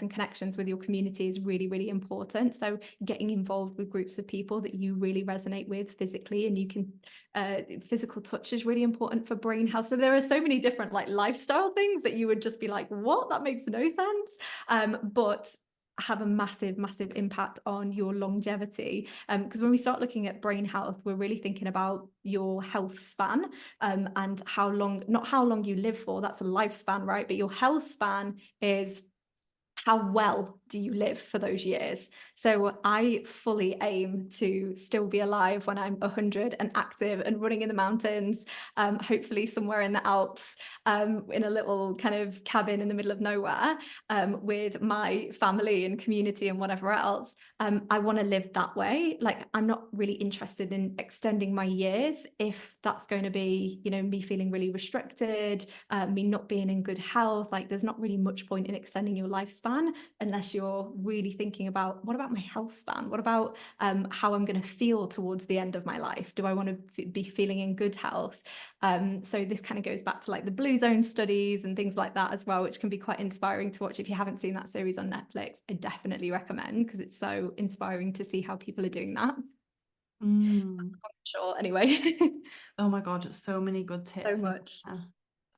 connections with your community is really, really important. So getting involved with groups of people that you really resonate with physically, and you can physical touch is really important for brain health. So there are so many different like lifestyle things that you would just be like, what, that makes no sense, but have a massive impact on your longevity, because when we start looking at brain health, we're really thinking about your health span, and how long, not how long you live for, that's a lifespan, right? But your health span is how well do you live for those years. So I fully aim to still be alive when I'm 100 and active and running in the mountains, hopefully somewhere in the Alps, in a little kind of cabin in the middle of nowhere, with my family and community and whatever else. I want to live that way. Like, I'm not really interested in extending my years if that's going to be, you know, me feeling really restricted, me not being in good health. Like, there's not really much point in extending your lifespan unless you're really thinking about, what about my health span? What about how I'm going to feel towards the end of my life? Do I want to be feeling in good health? So this kind of goes back to like the blue zone studies and things like that as well, which can be quite inspiring to watch. If you haven't seen that series on Netflix, I definitely recommend, because it's so inspiring to see how people are doing that. Sure. Anyway. Oh my God, so many good So tips. much.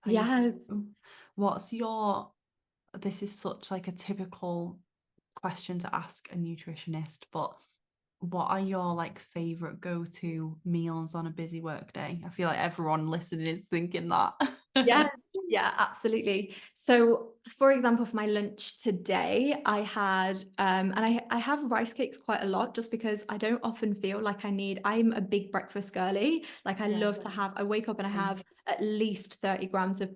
Thank Yes. you. What's your, this is such like a typical question to ask a nutritionist, but what are your like favorite go-to meals on a busy work day? I feel like everyone listening is thinking that. Yes, yeah, absolutely. So for example, for my lunch today, I had and I have rice cakes quite a lot, just because I don't often feel like I'm a big breakfast girly. Like, I love to have, I wake up and I have at least 30 grams of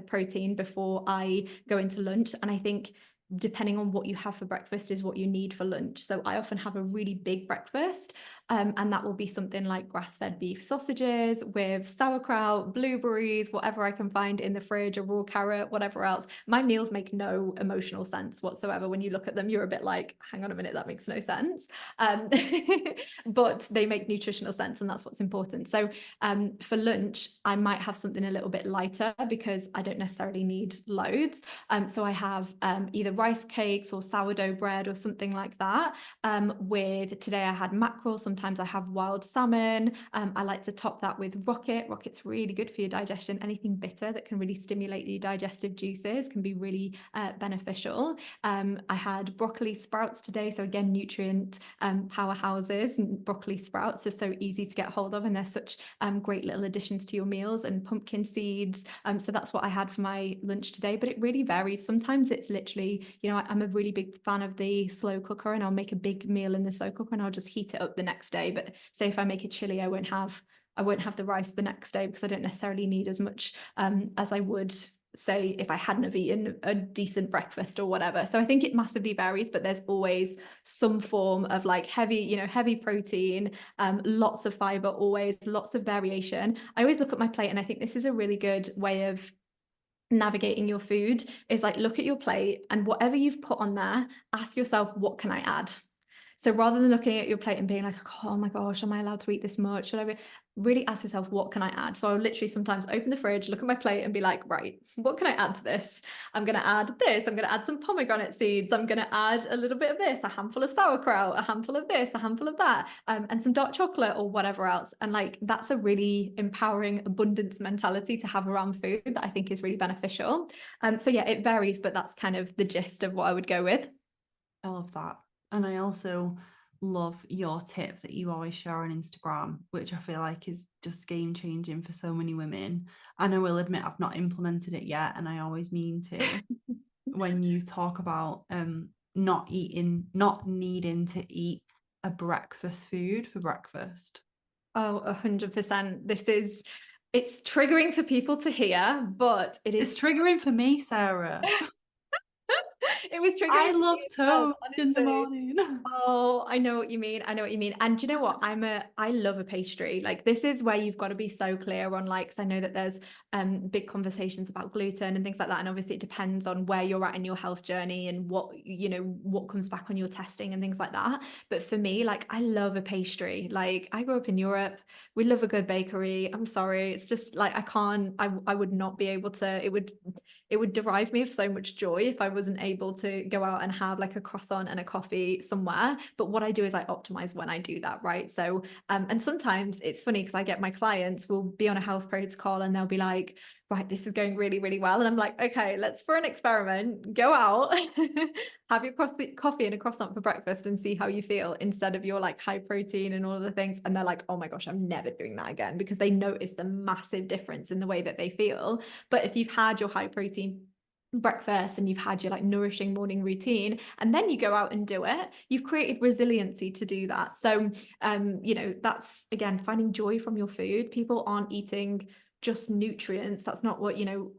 protein before I go into lunch. And I think depending on what you have for breakfast is what you need for lunch. So I often have a really big breakfast, and that will be something like grass-fed beef sausages with sauerkraut, blueberries, whatever I can find in the fridge, a raw carrot, whatever else. My meals make no emotional sense whatsoever. When you look at them, you're a bit like, hang on a minute, that makes no sense. But they make nutritional sense, and that's what's important. So for lunch, I might have something a little bit lighter because I don't necessarily need loads. So I have either rice cakes or sourdough bread or something like that. With today, I had mackerel. Sometimes I have wild salmon. I like to top that with rocket. Rocket's really good for your digestion. Anything bitter that can really stimulate your digestive juices can be really beneficial. I had broccoli sprouts today. So again, nutrient powerhouses, and broccoli sprouts are so easy to get hold of, and they're such great little additions to your meals, and pumpkin seeds. So that's what I had for my lunch today, but it really varies. Sometimes it's literally, you know, I'm a really big fan of the slow cooker, and I'll make a big meal in the slow cooker and I'll just heat it up the next day. But say if I make a chili, I won't have the rice the next day, because I don't necessarily need as much as I would say if I hadn't have eaten a decent breakfast or whatever. So I think it massively varies, but there's always some form of like heavy protein, lots of fiber, always lots of variation. I always look at my plate, and I think this is a really good way of navigating your food, is like, look at your plate, and whatever you've put on there, ask yourself, what can I add? So rather than looking at your plate and being like, oh my gosh, am I allowed to eat this much? Should I really ask yourself, what can I add? So I'll literally sometimes open the fridge, look at my plate and be like, right, what can I add to this? I'm going to add this. I'm going to add some pomegranate seeds. I'm going to add a little bit of this, a handful of sauerkraut, a handful of this, a handful of that, and some dark chocolate or whatever else. And like, that's a really empowering abundance mentality to have around food that I think is really beneficial. So yeah, it varies, but that's kind of the gist of what I would go with. I love that. And I also love your tip that you always share on Instagram, which I feel like is just game changing for so many women. And I will admit I've not implemented it yet, and I always mean to. When you talk about not needing to eat a breakfast food for breakfast. Oh, 100%. It's triggering for people to hear, but It's triggering for me, Sarah. It was I triggering for love me as well, toast in the honestly. morning. Oh, I know what you mean. I know what you mean. And do you know what? I love a pastry. Like this is where you've got to be so clear on like, 'cause I know that there's big conversations about gluten and things like that. And obviously it depends on where you're at in your health journey and what, you know, what comes back on your testing and things like that. But for me, like I love a pastry. Like I grew up in Europe. We love a good bakery. I'm sorry. It's just like I would not be able to, it would derive me of so much joy if I wasn't able to go out and have like a croissant and a coffee somewhere. But what I do is I optimize when I do that, right? So, and sometimes it's funny because I get my clients will be on a health protocol and they'll be like, right, this is going really, really well. And I'm like, okay, let's for an experiment, go out, have your coffee and a croissant for breakfast and see how you feel instead of your like high protein and all of the things. And they're like, oh my gosh, I'm never doing that again because they notice the massive difference in the way that they feel. But if you've had your high protein breakfast and you've had your like nourishing morning routine and then you go out and do it, you've created resiliency to do that. So you know, that's again finding joy from your food. People aren't eating just nutrients. That's not what, you know,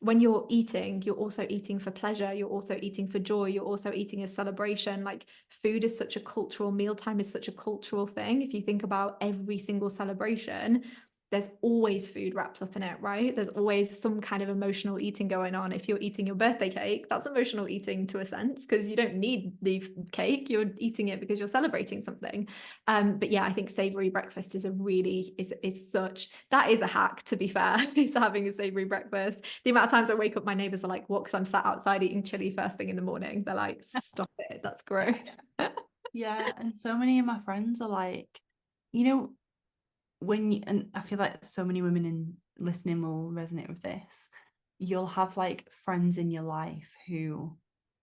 when you're eating, you're also eating for pleasure, you're also eating for joy, you're also eating a celebration. Like food is such a cultural, mealtime is such a cultural thing. If you think about every single celebration, there's always food wrapped up in it, right? There's always some kind of emotional eating going on. If you're eating your birthday cake, that's emotional eating to a sense because you don't need the cake, you're eating it because you're celebrating something. But yeah, I think savory breakfast is a really is such, that is a hack, to be fair, is having a savory breakfast. The amount of times I wake up, my neighbors are like, what? Because I'm sat outside eating chili first thing in the morning. They're like, stop it, that's gross. Yeah, and so many of my friends are like, you know, when you, and I feel like so many women in listening will resonate with this. You'll have like friends in your life who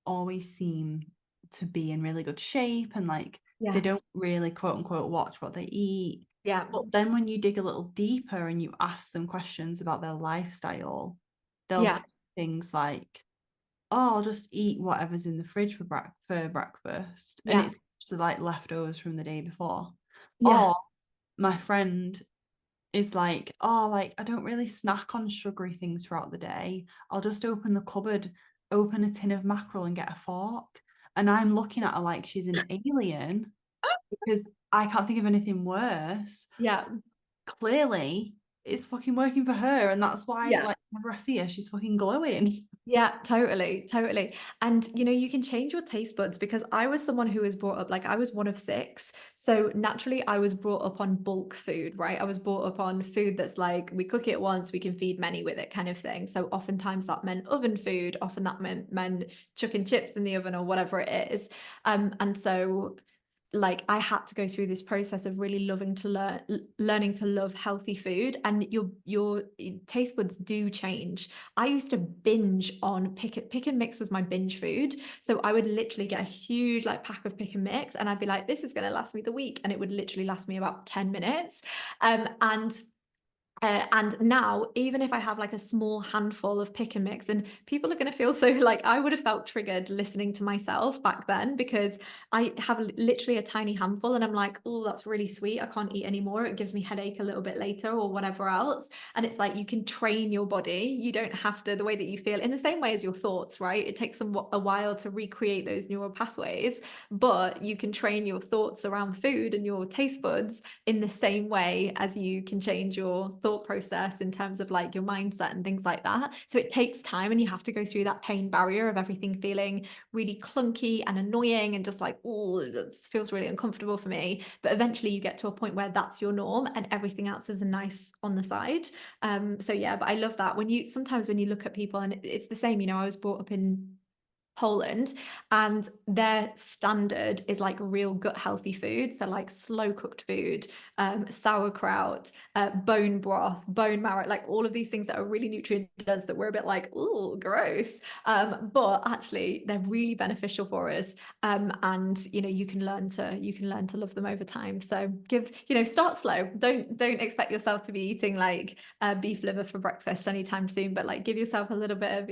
always seem to be in really good shape and like they Yeah. don't really quote unquote watch what they eat. Yeah. But then when you dig a little deeper and you ask them questions about their lifestyle, they'll Yeah. say things like, oh, I'll just eat whatever's in the fridge for breakfast. And Yeah. it's actually like leftovers from the day before. Yeah. Or my friend is like, oh, like I don't really snack on sugary things throughout the day. I'll just open the cupboard, open a tin of mackerel and get a fork. And I'm looking at her like she's an alien because I can't think of anything worse. Yeah. Clearly, it's fucking working for her. And that's why, Yeah. like, whenever I see her, she's fucking glowing. Yeah, totally, totally. And you know, you can change your taste buds because I was someone who was brought up like I was one of six. So naturally I was brought up on bulk food, right? I was brought up on food that's like we cook it once, we can feed many with it kind of thing. So oftentimes that meant oven food, often that meant chucking chips in the oven or whatever it is. And so like I had to go through this process of really learning to love healthy food, and your taste buds do change. I used to binge on pick and mix was my binge food. So I would literally get a huge like pack of pick and mix and I'd be like, this is going to last me the week, and it would literally last me about 10 minutes. And now, even if I have like a small handful of pick and mix, and people are going to feel so like I would have felt triggered listening to myself back then because I have literally a tiny handful and I'm like, oh, that's really sweet. I can't eat anymore. It gives me headache a little bit later or whatever else. And it's like you can train your body. You don't have to, the way that you feel, in the same way as your thoughts, right? It takes a while to recreate those neural pathways, but you can train your thoughts around food and your taste buds in the same way as you can change your thought process in terms of like your mindset and things like that. So it takes time and you have to go through that pain barrier of everything feeling really clunky and annoying and just like, oh, this feels really uncomfortable for me. But eventually you get to a point where that's your norm and everything else is a nice on the side. So yeah, but I love that when you sometimes when you look at people, and it's the same, you know, I was brought up in Poland and their standard is like real gut healthy food, so like slow cooked food, sauerkraut, bone broth, bone marrow, like all of these things that are really nutrient dense that we're a bit like, oh, gross, but actually they're really beneficial for us, and you know you can learn to love them over time. So start slow. Don't expect yourself to be eating like beef liver for breakfast anytime soon, but like give yourself a little bit of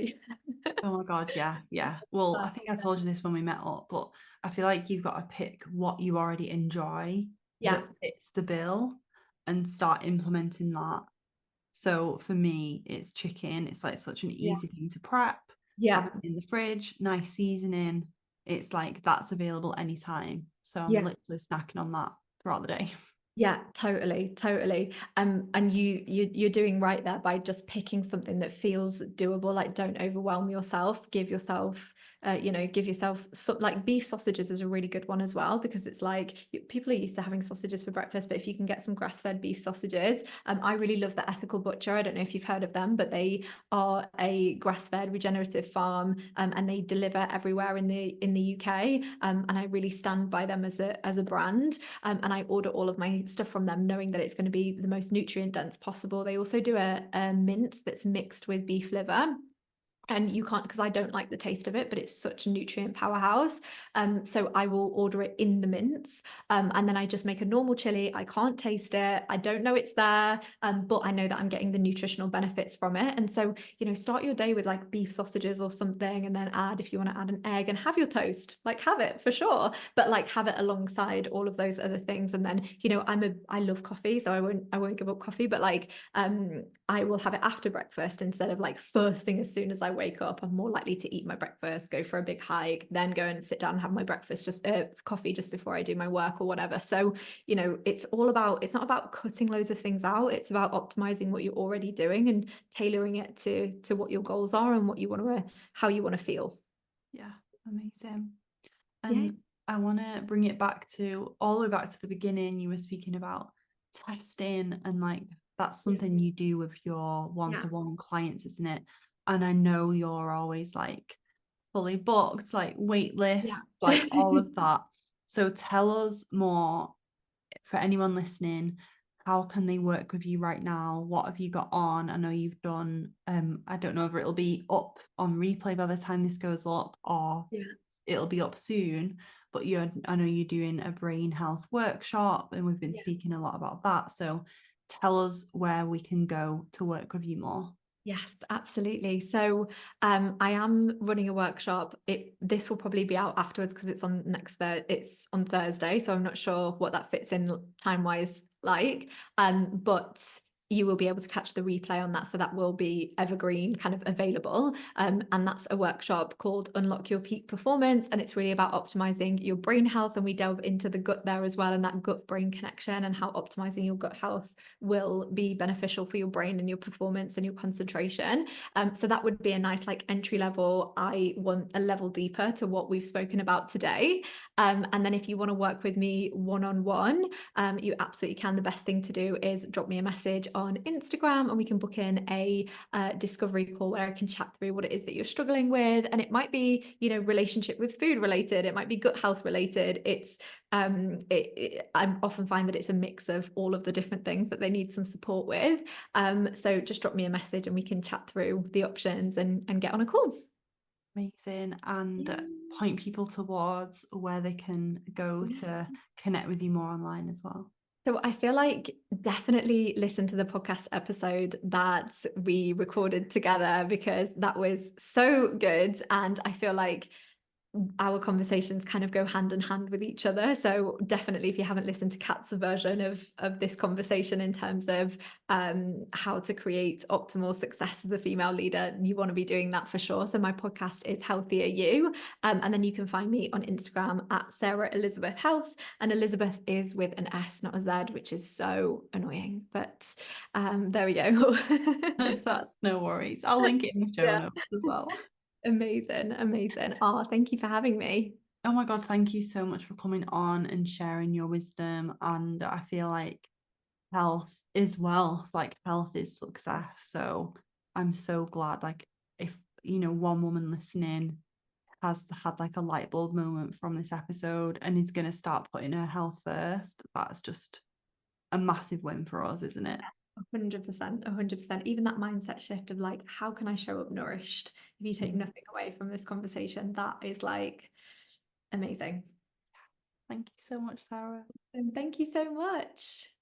Oh my God, yeah, yeah. Well, I think I told you this when we met up, but I feel like you've got to pick what you already enjoy yeah. that fits the bill and start implementing that. So for me, it's chicken. It's like such an Yeah. easy thing to prep. Yeah. have it in the fridge, nice seasoning. It's like that's available anytime. So I'm Yeah. literally snacking on that throughout the day. Yeah, totally. And you're doing right there by just picking something that feels doable. Like, don't overwhelm yourself. Give yourself, give yourself like beef sausages is a really good one as well, because it's like people are used to having sausages for breakfast, but if you can get some grass-fed beef sausages, I really love the Ethical Butcher. I don't know if you've heard of them, but they are a grass-fed regenerative farm, and they deliver everywhere in the UK. And I really stand by them as a brand. And I order all of my stuff from them knowing that it's going to be the most nutrient dense possible. They also do a mince that's mixed with beef liver, and you can't, because I don't like the taste of it, but it's such a nutrient powerhouse. So I will order it in the mince, and then I just make a normal chili. I can't taste it, I don't know it's there, but I know that I'm getting the nutritional benefits from it. And so, start your day with like beef sausages or something, and then add, if you want to add an egg, and have your toast, like have it for sure, but like have it alongside all of those other things. And then, I love coffee, so I won't give up coffee, but like I will have it after breakfast instead of like first thing as soon as I wake up. I'm more likely to eat my breakfast, go for a big hike, then go and sit down and have my breakfast, just coffee just before I do my work or whatever. So, it's not about cutting loads of things out. It's about optimizing what you're already doing and tailoring it to what your goals are and what you want to, how you want to feel. Yeah, amazing. Yeah. And I want to bring it back to all the way back to the beginning. You were speaking about testing, and like that's something you do with your one-to-one clients, isn't it? And I know you're always like fully booked, like wait Yeah. lists, like all of that. So tell us more, for anyone listening, how can they work with you right now? What have you got on? I know you've done, I don't know if it'll be up on replay by the time this goes up, or Yeah. it'll be up soon, but I know you're doing a brain health workshop, and we've been Yeah. speaking a lot about that. So tell us where we can go to work with you more. Yes, absolutely. So I am running a workshop. This will probably be out afterwards because it's on Thursday, so I'm not sure what that fits in time wise like. But you will be able to catch the replay on that, so that will be evergreen kind of available. And that's a workshop called Unlock Your Peak Performance, and it's really about optimizing your brain health. And we delve into the gut there as well, and that gut brain connection, and how optimizing your gut health will be beneficial for your brain and your performance and your concentration. So that would be a nice like entry level. I want a level deeper to what we've spoken about today. And then if you want to work with me one-on-one, you absolutely can. The best thing to do is drop me a message on Instagram, and we can book in a discovery call where I can chat through what it is that you're struggling with. And it might be, relationship with food related, it might be gut health related. I often find that it's a mix of all of the different things that they need some support with. So just drop me a message and we can chat through the options and get on a call. Amazing. And Yeah. point people towards where they can go to connect with you more online as well. So I feel like definitely listen to the podcast episode that we recorded together, because that was so good. And I feel like our conversations kind of go hand in hand with each other. So definitely, if you haven't listened to Kat's version of this conversation in terms of how to create optimal success as a female leader, you want to be doing that for sure. So my podcast is Healthier You, and then you can find me on Instagram at Sarah Elisabeth Health, and Elizabeth is with an S, not a Z, which is so annoying. But there we go. That's no worries. I'll link it in the show Yeah. notes as well. Amazing. Oh, thank you for having me. Oh my God, thank you so much for coming on and sharing your wisdom. And I feel like health is wealth, like health is success. So I'm so glad, like, if, one woman listening has had like a light bulb moment from this episode and is going to start putting her health first, that's just a massive win for us, isn't it? 100%. Even that mindset shift of like, how can I show up nourished? If you take Mhm. nothing away from this conversation, that is like amazing. Thank you so much, Sarah. And thank you so much.